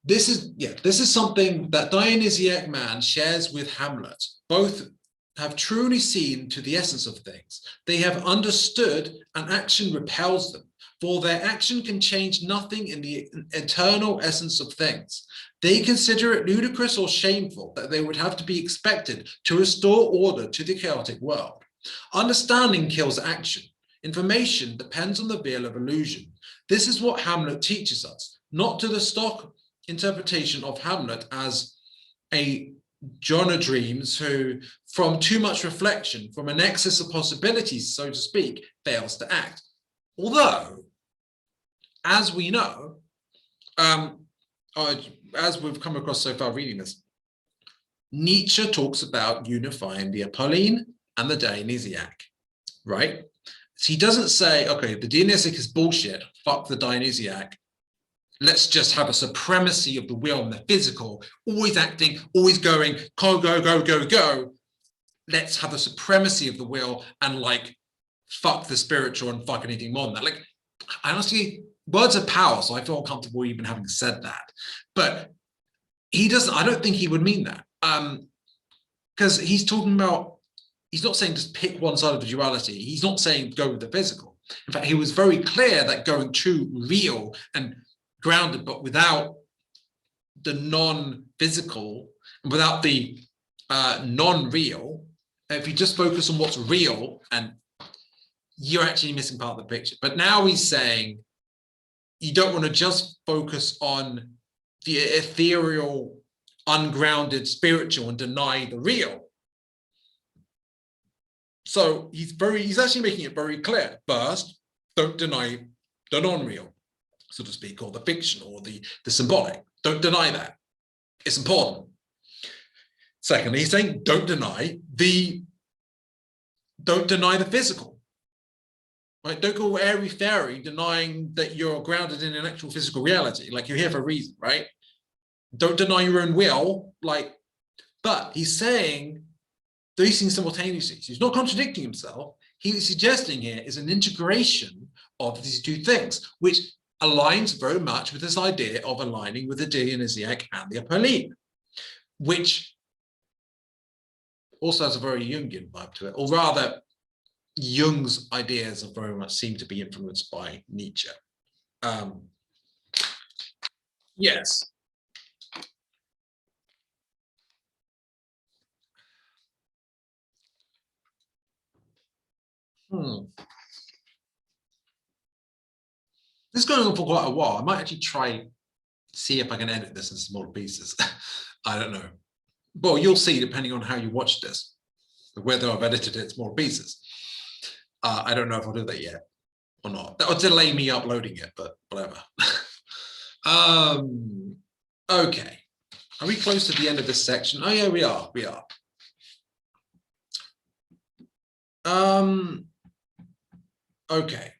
This is something that Dionysiac man shares with Hamlet. Both have truly seen to the essence of things. They have understood, and action repels them, for their action can change nothing in the eternal essence of things. They consider it ludicrous or shameful that they would have to be expected to restore order to the chaotic world. Understanding kills action. Information depends on the veil of illusion. This is what Hamlet teaches us, not to the stock interpretation of Hamlet as a John of Dreams who, from too much reflection, from an excess of possibilities, so to speak, fails to act. Although, as we know, as we've come across so far reading this, Nietzsche talks about unifying the Apolline and the Dionysiac, right? So he doesn't say, okay, the Dionysiac is bullshit, fuck the Dionysiac. Let's just have a supremacy of the will and the physical, always acting, always going, go, go, go, go, go. Let's have the supremacy of the will and like fuck the spiritual and fuck anything more than that. Like, honestly, words are power, so I feel uncomfortable even having said that. But he doesn't, I don't think he would mean that. Because he's talking about, he's not saying just pick one side of the duality. He's not saying go with the physical. In fact, he was very clear that going too real and grounded, but without the non-physical, without the non-real, if you just focus on what's real, and you're actually missing part of the picture. But now he's saying you don't want to just focus on the ethereal, ungrounded spiritual and deny the real. So he's actually making it very clear. First, don't deny the non-real, so to speak, or the fictional or the symbolic. Don't deny that. It's important. Secondly, he's saying don't deny the physical. Right? Don't go airy-fairy denying that you're grounded in an actual physical reality. Like, you're here for a reason, right? Don't deny your own will. Like, but he's saying these things simultaneously. So he's not contradicting himself. He's suggesting here is an integration of these two things, which aligns very much with this idea of aligning with the Dionysiac and the Apolline, which also has a very Jungian vibe to it, or rather, Jung's ideas are very much seem to be influenced by Nietzsche. Yes. This is going on for quite a while. I might actually try see if I can edit this in smaller pieces. I don't know. Well, you'll see depending on how you watch this, whether I've edited it in smaller pieces. I don't know if I'll do that yet or not. That would delay me uploading it, but whatever. Okay. Are we close to the end of this section? Oh yeah, we are. We are. Okay.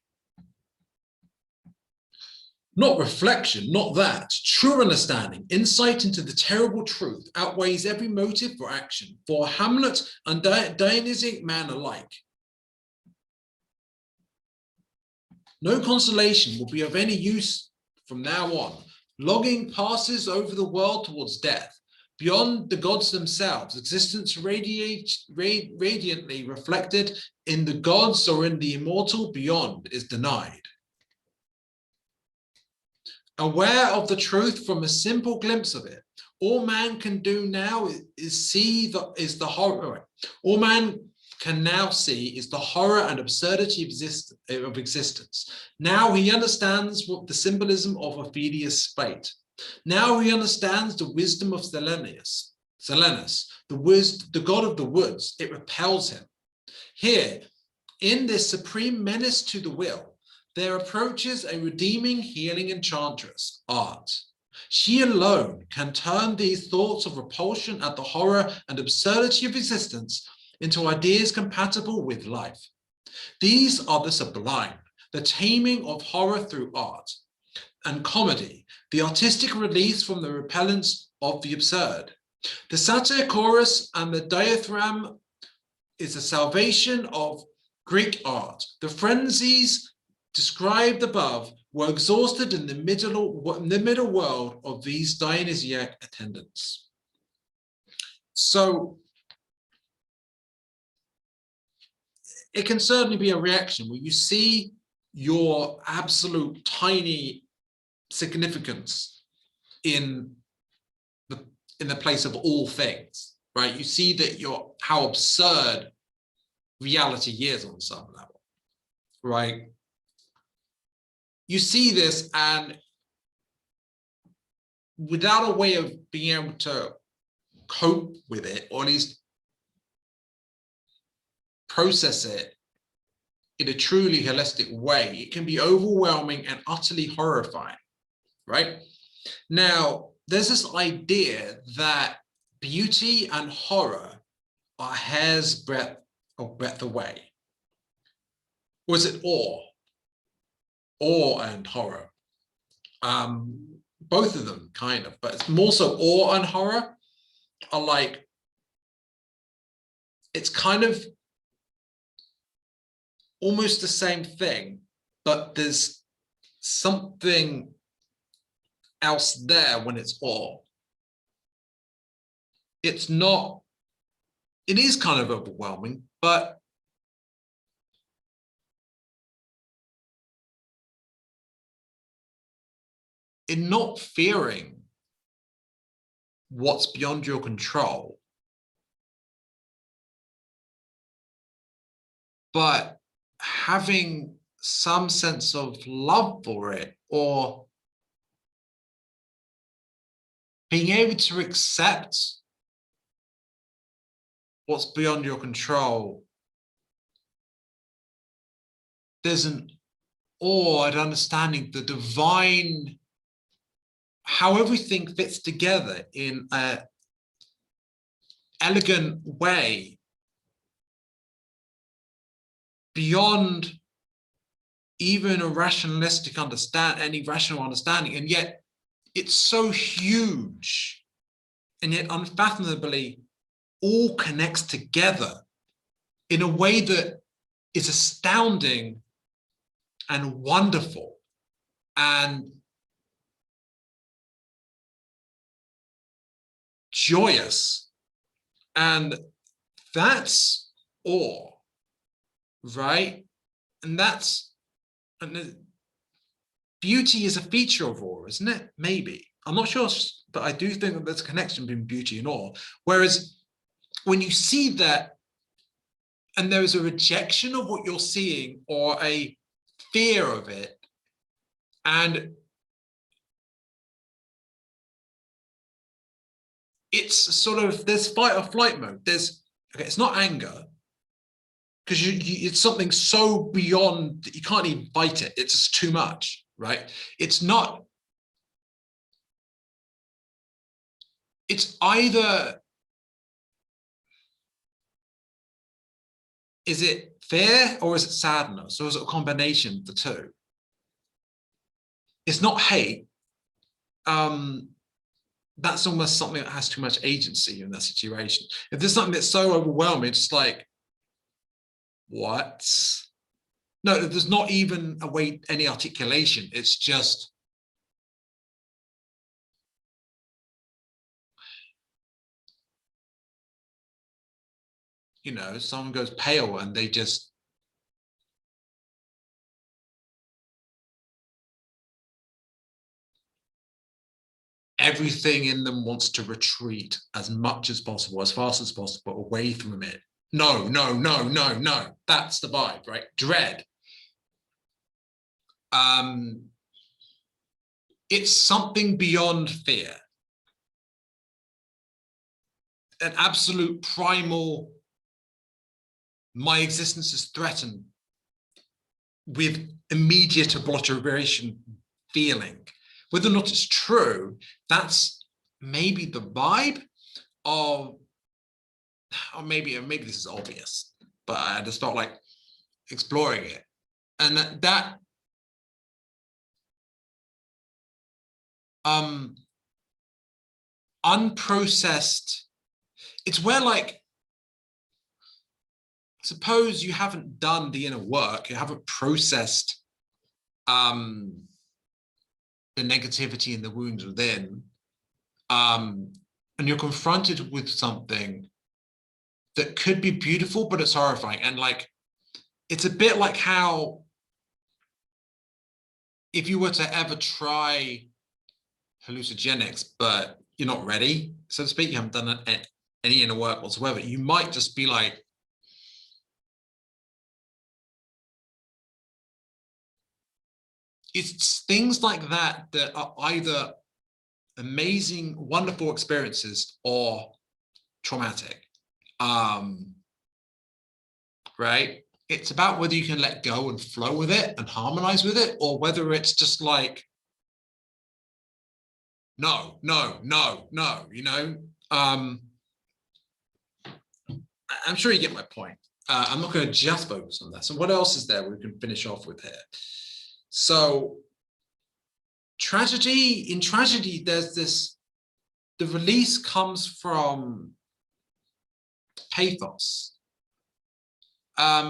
Not reflection, not that. True understanding, insight into the terrible truth outweighs every motive for action, for Hamlet and Dionysiac man alike. No consolation will be of any use from now on. Longing passes over the world towards death. Beyond the gods themselves, existence radiantly reflected in the gods or in the immortal beyond is denied. Aware of the truth from a simple glimpse of it, all man can do now is see the horror. All man can now see is the horror and absurdity of existence. Now he understands what the symbolism of Ophelia's fate. Now he understands the wisdom of Silenus, the god of the woods. It repels him. Here, in this supreme menace to the will, there approaches a redeeming, healing enchantress, art. She alone can turn these thoughts of repulsion at the horror and absurdity of existence into ideas compatible with life. These are the sublime, the taming of horror through art, and comedy, the artistic release from the repellence of the absurd. The satire chorus and the diathram is the salvation of Greek art. The frenzies described above were exhausted in the middle world of these Dionysiac attendants. So it can certainly be a reaction where you see your absolute tiny significance in the place of all things, right? You see that how absurd reality is on some level, right? You see this, and without a way of being able to cope with it, or at least process it in a truly holistic way, it can be overwhelming and utterly horrifying, right? Now, there's this idea that beauty and horror are hair's breadth away. Or is it awe? Awe and horror. Both of them, kind of, but it's more so awe and horror are like, it's kind of almost the same thing, but there's something else there when it's awe. It's not, it is kind of overwhelming, but in not fearing what's beyond your control, but having some sense of love for it, or being able to accept what's beyond your control. There's an awe and understanding the divine, how everything fits together in an elegant way beyond even a rationalistic any rational understanding, and yet it's so huge, and yet unfathomably all connects together in a way that is astounding and wonderful and joyous. And that's awe, right? And the beauty is a feature of awe, isn't it? Maybe. I'm not sure, but I do think that there's a connection between beauty and awe. Whereas when you see that, and there is a rejection of what you're seeing or a fear of it, and it's sort of, there's fight or flight mode. Okay, it's not anger, because it's something so beyond that you can't even fight it. It's just too much, right? It's not, it's either, is it fear or is it sadness, or is it a combination of the two? it's not hate. That's almost something that has too much agency in that situation. If there's something that's so overwhelming, it's like, what? No, there's not even a way, any articulation. It's just, you know, someone goes pale and they just, everything in them wants to retreat as much as possible, as fast as possible, away from it. No, no, no, no, no. That's the vibe, right? Dread. It's something beyond fear. An absolute primal, my existence is threatened, with immediate obliteration feeling. Whether or not it's true, that's maybe the vibe of, or maybe this is obvious, but I just felt like exploring it. And that unprocessed, it's where, like, suppose you haven't done the inner work, you haven't processed the negativity and the wounds within, and you're confronted with something that could be beautiful, but it's horrifying. And like, it's a bit like how, if you were to ever try hallucinogenics, but you're not ready, so to speak, you haven't done any inner work whatsoever, you might just be like, it's things like that that are either amazing, wonderful experiences or traumatic. Right? It's about whether you can let go and flow with it and harmonize with it, or whether it's just like, no, no, no, no, you know? I'm sure you get my point. I'm not going to just focus on that. So what else is there we can finish off with here? So tragedy, in tragedy, there's this, the release comes from pathos. I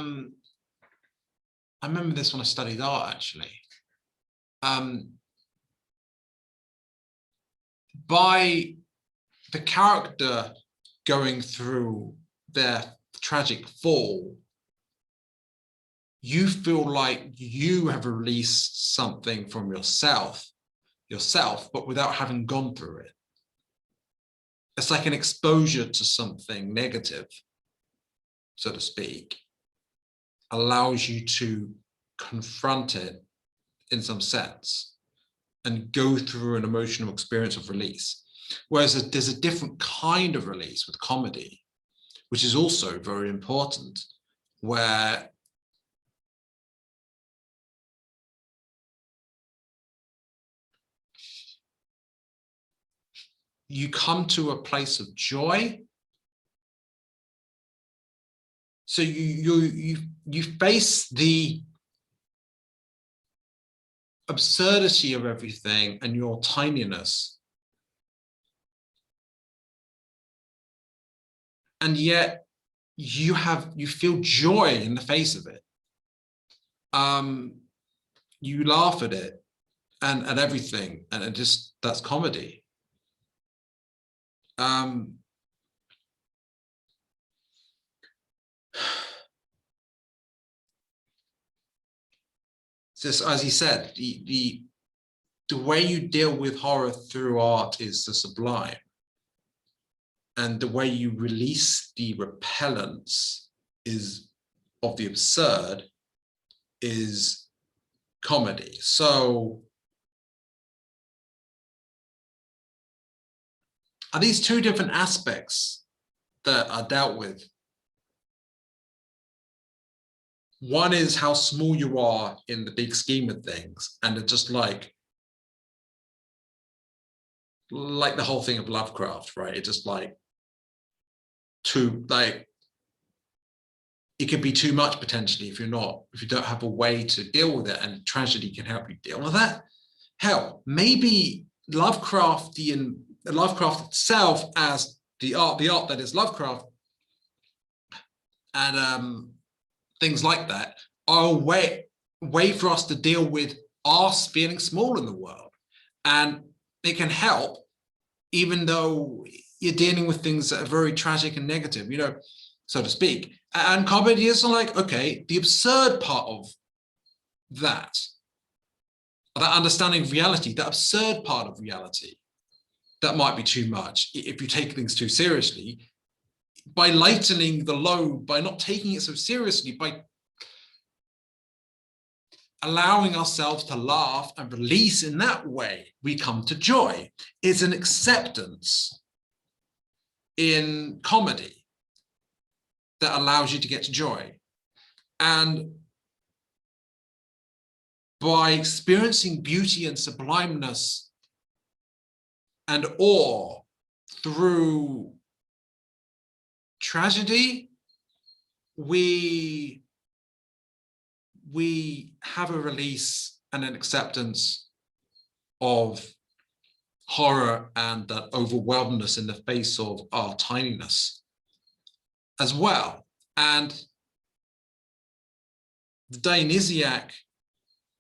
remember this when I studied art, actually. By the character going through their tragic fall, you feel like you have released something from yourself, but without having gone through it. It's like an exposure to something negative, so to speak, allows you to confront it in some sense and go through an emotional experience of release. Whereas there's a different kind of release with comedy, which is also very important, where you come to a place of joy. So you face the absurdity of everything and your tininess, and yet you feel joy in the face of it. You laugh at it and at everything, and it just, that's comedy. Just as he said, the way you deal with horror through art is the sublime, and the way you release the repellence is of the absurd is comedy. So are these two different aspects that are dealt with? One is how small you are in the big scheme of things, and it's just like the whole thing of Lovecraft, right? It's just like it could be too much potentially if you don't have a way to deal with it, and tragedy can help you deal with that. hell, maybe Lovecraft itself as the art that is Lovecraft, and things like that, are a way for us to deal with us feeling small in the world. And it can help, even though you're dealing with things that are very tragic and negative, you know, so to speak. And comedy is like, okay, the absurd part of that understanding of reality, that absurd part of reality, that might be too much if you take things too seriously. By lightening the load, by not taking it so seriously, by allowing ourselves to laugh and release in that way, we come to joy. It's an acceptance in comedy that allows you to get to joy. And by experiencing beauty and sublimeness and awe through tragedy, we have a release and an acceptance of horror and that overwhelmedness in the face of our tininess as well. And the Dionysiac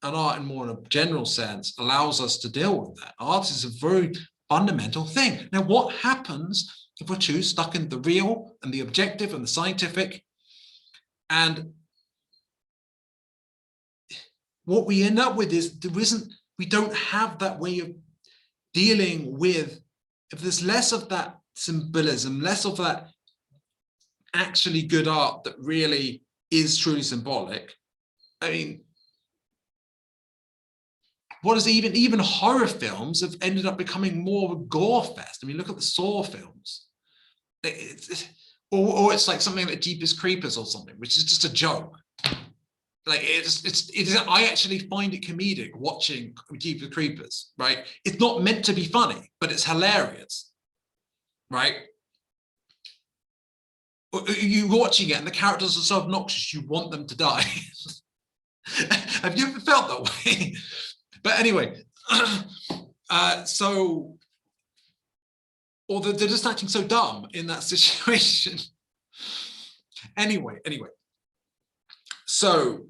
and art, in more in a general sense, allows us to deal with that. Art is a very fundamental thing. Now, what happens if we're too stuck in the real and the objective and the scientific? And what we end up with is we don't have that way of dealing with, if there's less of that symbolism, less of that actually good art that really is truly symbolic. I mean, what is even horror films have ended up becoming more of a gore fest. I mean, look at the Saw films. Or it's like something like Jeepers Creepers or something, which is just a joke. Like I actually find it comedic watching Jeepers Creepers, right? It's not meant to be funny, but it's hilarious, right? You're watching it and the characters are so obnoxious, you want them to die. Have you ever felt that way? But anyway, or they're just acting so dumb in that situation. Anyway, so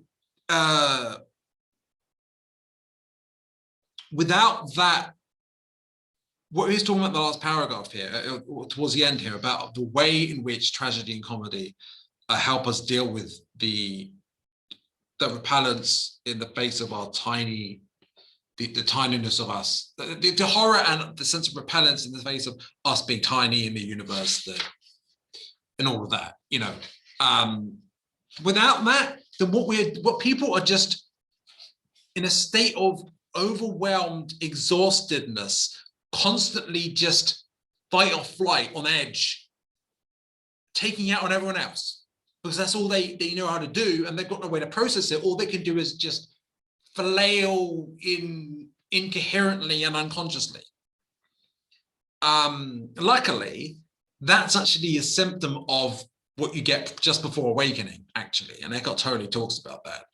without that, what he's talking about in the last paragraph here, towards the end here, about the way in which tragedy and comedy help us deal with the repellence in the face of our tiny, the tininess of us, the horror and the sense of repellence in the face of us being tiny in the universe, and all of that, you know. Without that, then what people are just in a state of overwhelmed exhaustedness, constantly just fight or flight, on edge, taking out on everyone else, because that's all they know how to do, and they've got no way to process it. All they can do is just flail incoherently and unconsciously. Luckily, that's actually a symptom of what you get just before awakening, actually, and Eckhart Tolle talks about that.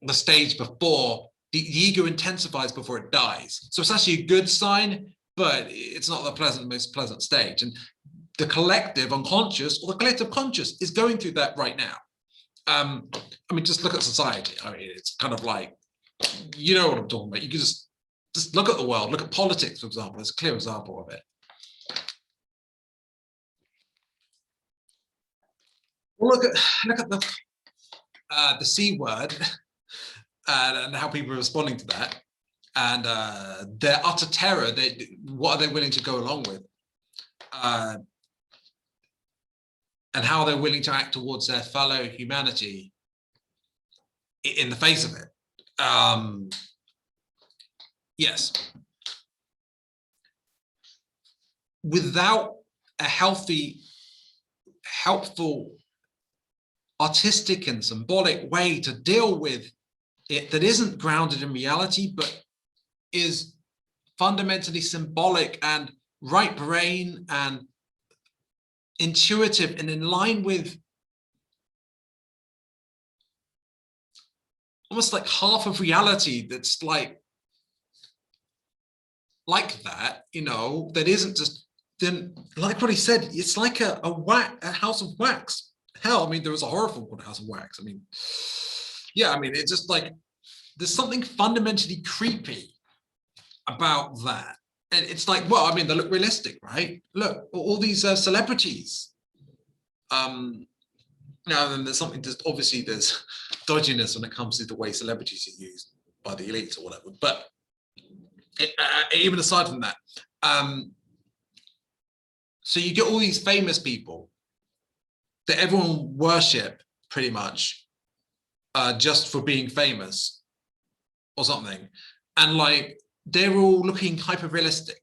The stage before, the ego intensifies before it dies. So it's actually a good sign, but it's not the most pleasant stage. And the collective unconscious, or the collective conscious, is going through that right now. I mean, just look at society. I mean, it's kind of like, you know what I'm talking about. You can just look at the world, look at politics, for example. It's a clear example of it. Well, look at the C word and how people are responding to that, and their utter terror. What are they willing to go along with, and how they're willing to act towards their fellow humanity in the face of it. Yes. Without a healthy, helpful, artistic and symbolic way to deal with it that isn't grounded in reality, but is fundamentally symbolic and right brain and intuitive and in line with almost like half of reality that's like that, you know, that isn't just, then like what he said, it's like a house of wax. Hell, I mean, there was a horror film called House of Wax. I mean, yeah, I mean, it's just like, there's something fundamentally creepy about that. And it's like, well, I mean, they look realistic, right? Look, all these celebrities. Now, then there's something, just obviously there's dodginess when it comes to the way celebrities are used by the elites or whatever. But even aside from that, so you get all these famous people that everyone worship pretty much just for being famous or something. And like, they're all looking hyper realistic.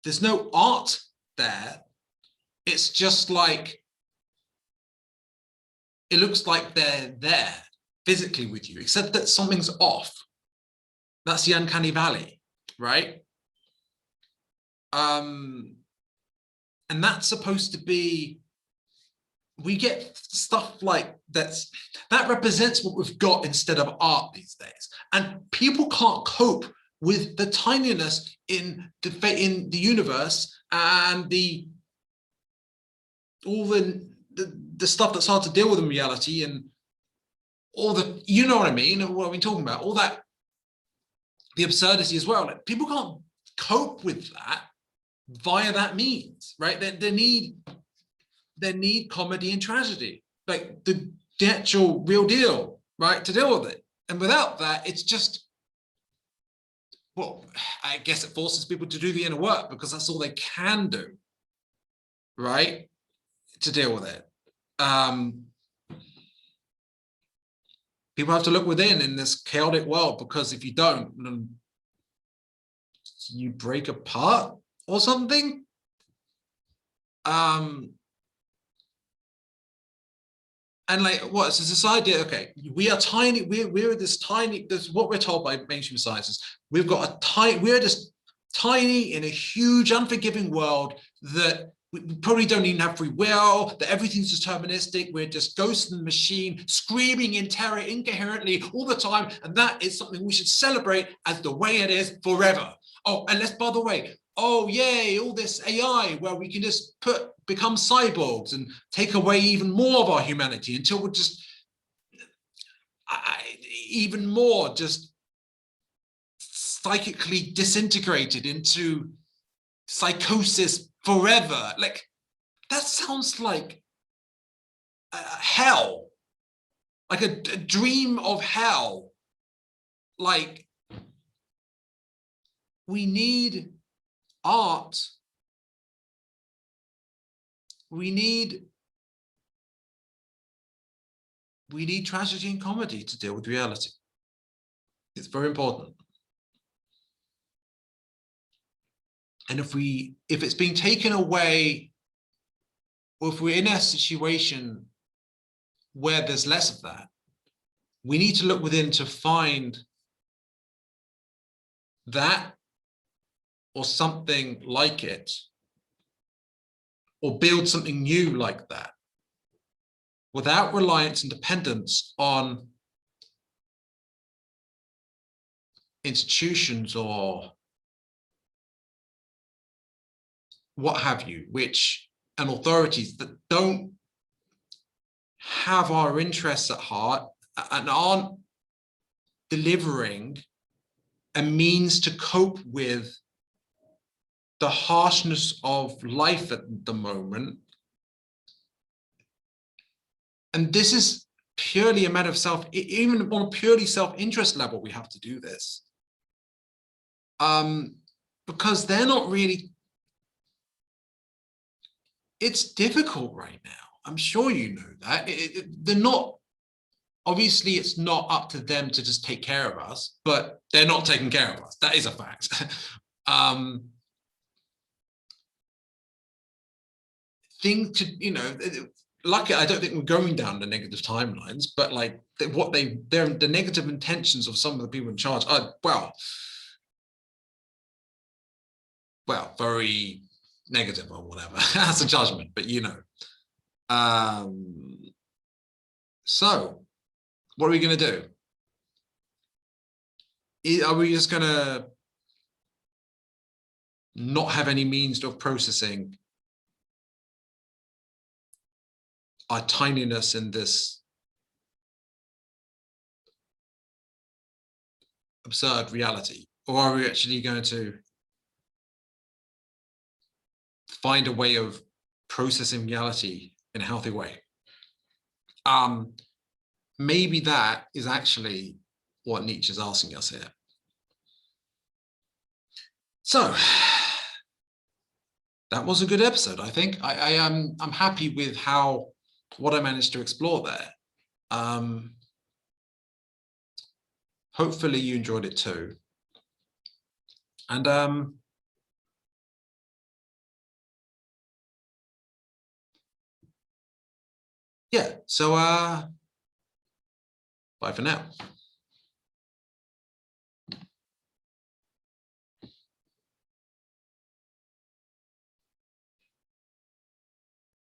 There's no art there. It's just like, it looks like they're there physically with you, except that something's off. That's the uncanny valley, right? And that's supposed to be, we get stuff like that represents what we've got instead of art these days. And people can't cope with the tininess in the universe and all the stuff that's hard to deal with in reality, and all the, you know what I mean, what I've been talking about, all that, the absurdity as well. Like, people can't cope with that via that means, right? They need comedy and tragedy, like the actual real deal, right, to deal with it. And without that, it's just, well, I guess it forces people to do the inner work because that's all they can do, right, to deal with it. People have to look within in this chaotic world, because if you don't, then you break apart or something. And like, what? It's this idea, okay, we are tiny, we're this tiny, this is what we're told by mainstream scientists. We've got a tiny, we're just tiny in a huge, unforgiving world that we probably don't even have free will, that everything's deterministic, we're just ghosts in the machine, screaming in terror incoherently all the time, and that is something we should celebrate as the way it is forever. Oh, and let's, by the way, oh yay, all this AI where we can just become cyborgs and take away even more of our humanity until we're just even more just psychically disintegrated into psychosis forever. Like, that sounds like hell, like a dream of hell. Like, we need art, we need tragedy and comedy to deal with reality. It's very important. And if it's being taken away, or if we're in a situation where there's less of that, we need to look within to find that or something like it, or build something new like that, without reliance and dependence on institutions or what have you, and authorities that don't have our interests at heart and aren't delivering a means to cope with the harshness of life at the moment. And this is purely a matter of even on a purely self-interest level, we have to do this. Because they're not really, it's difficult right now. I'm sure you know that. They're not, obviously it's not up to them to just take care of us, but they're not taking care of us. That is a fact. Things to, you know, luckily, I don't think we're going down the negative timelines, but like the negative intentions of some of the people in charge are, well, very negative or whatever. That's a judgment, but you know. So what are we going to do? Are we just going to not have any means of processing our tininess in this absurd reality? Or are we actually going to find a way of processing reality in a healthy way? Maybe that is actually what Nietzsche is asking us here. So that was a good episode, I think. I'm happy with what I managed to explore there. Hopefully you enjoyed it too. And yeah, so bye for now.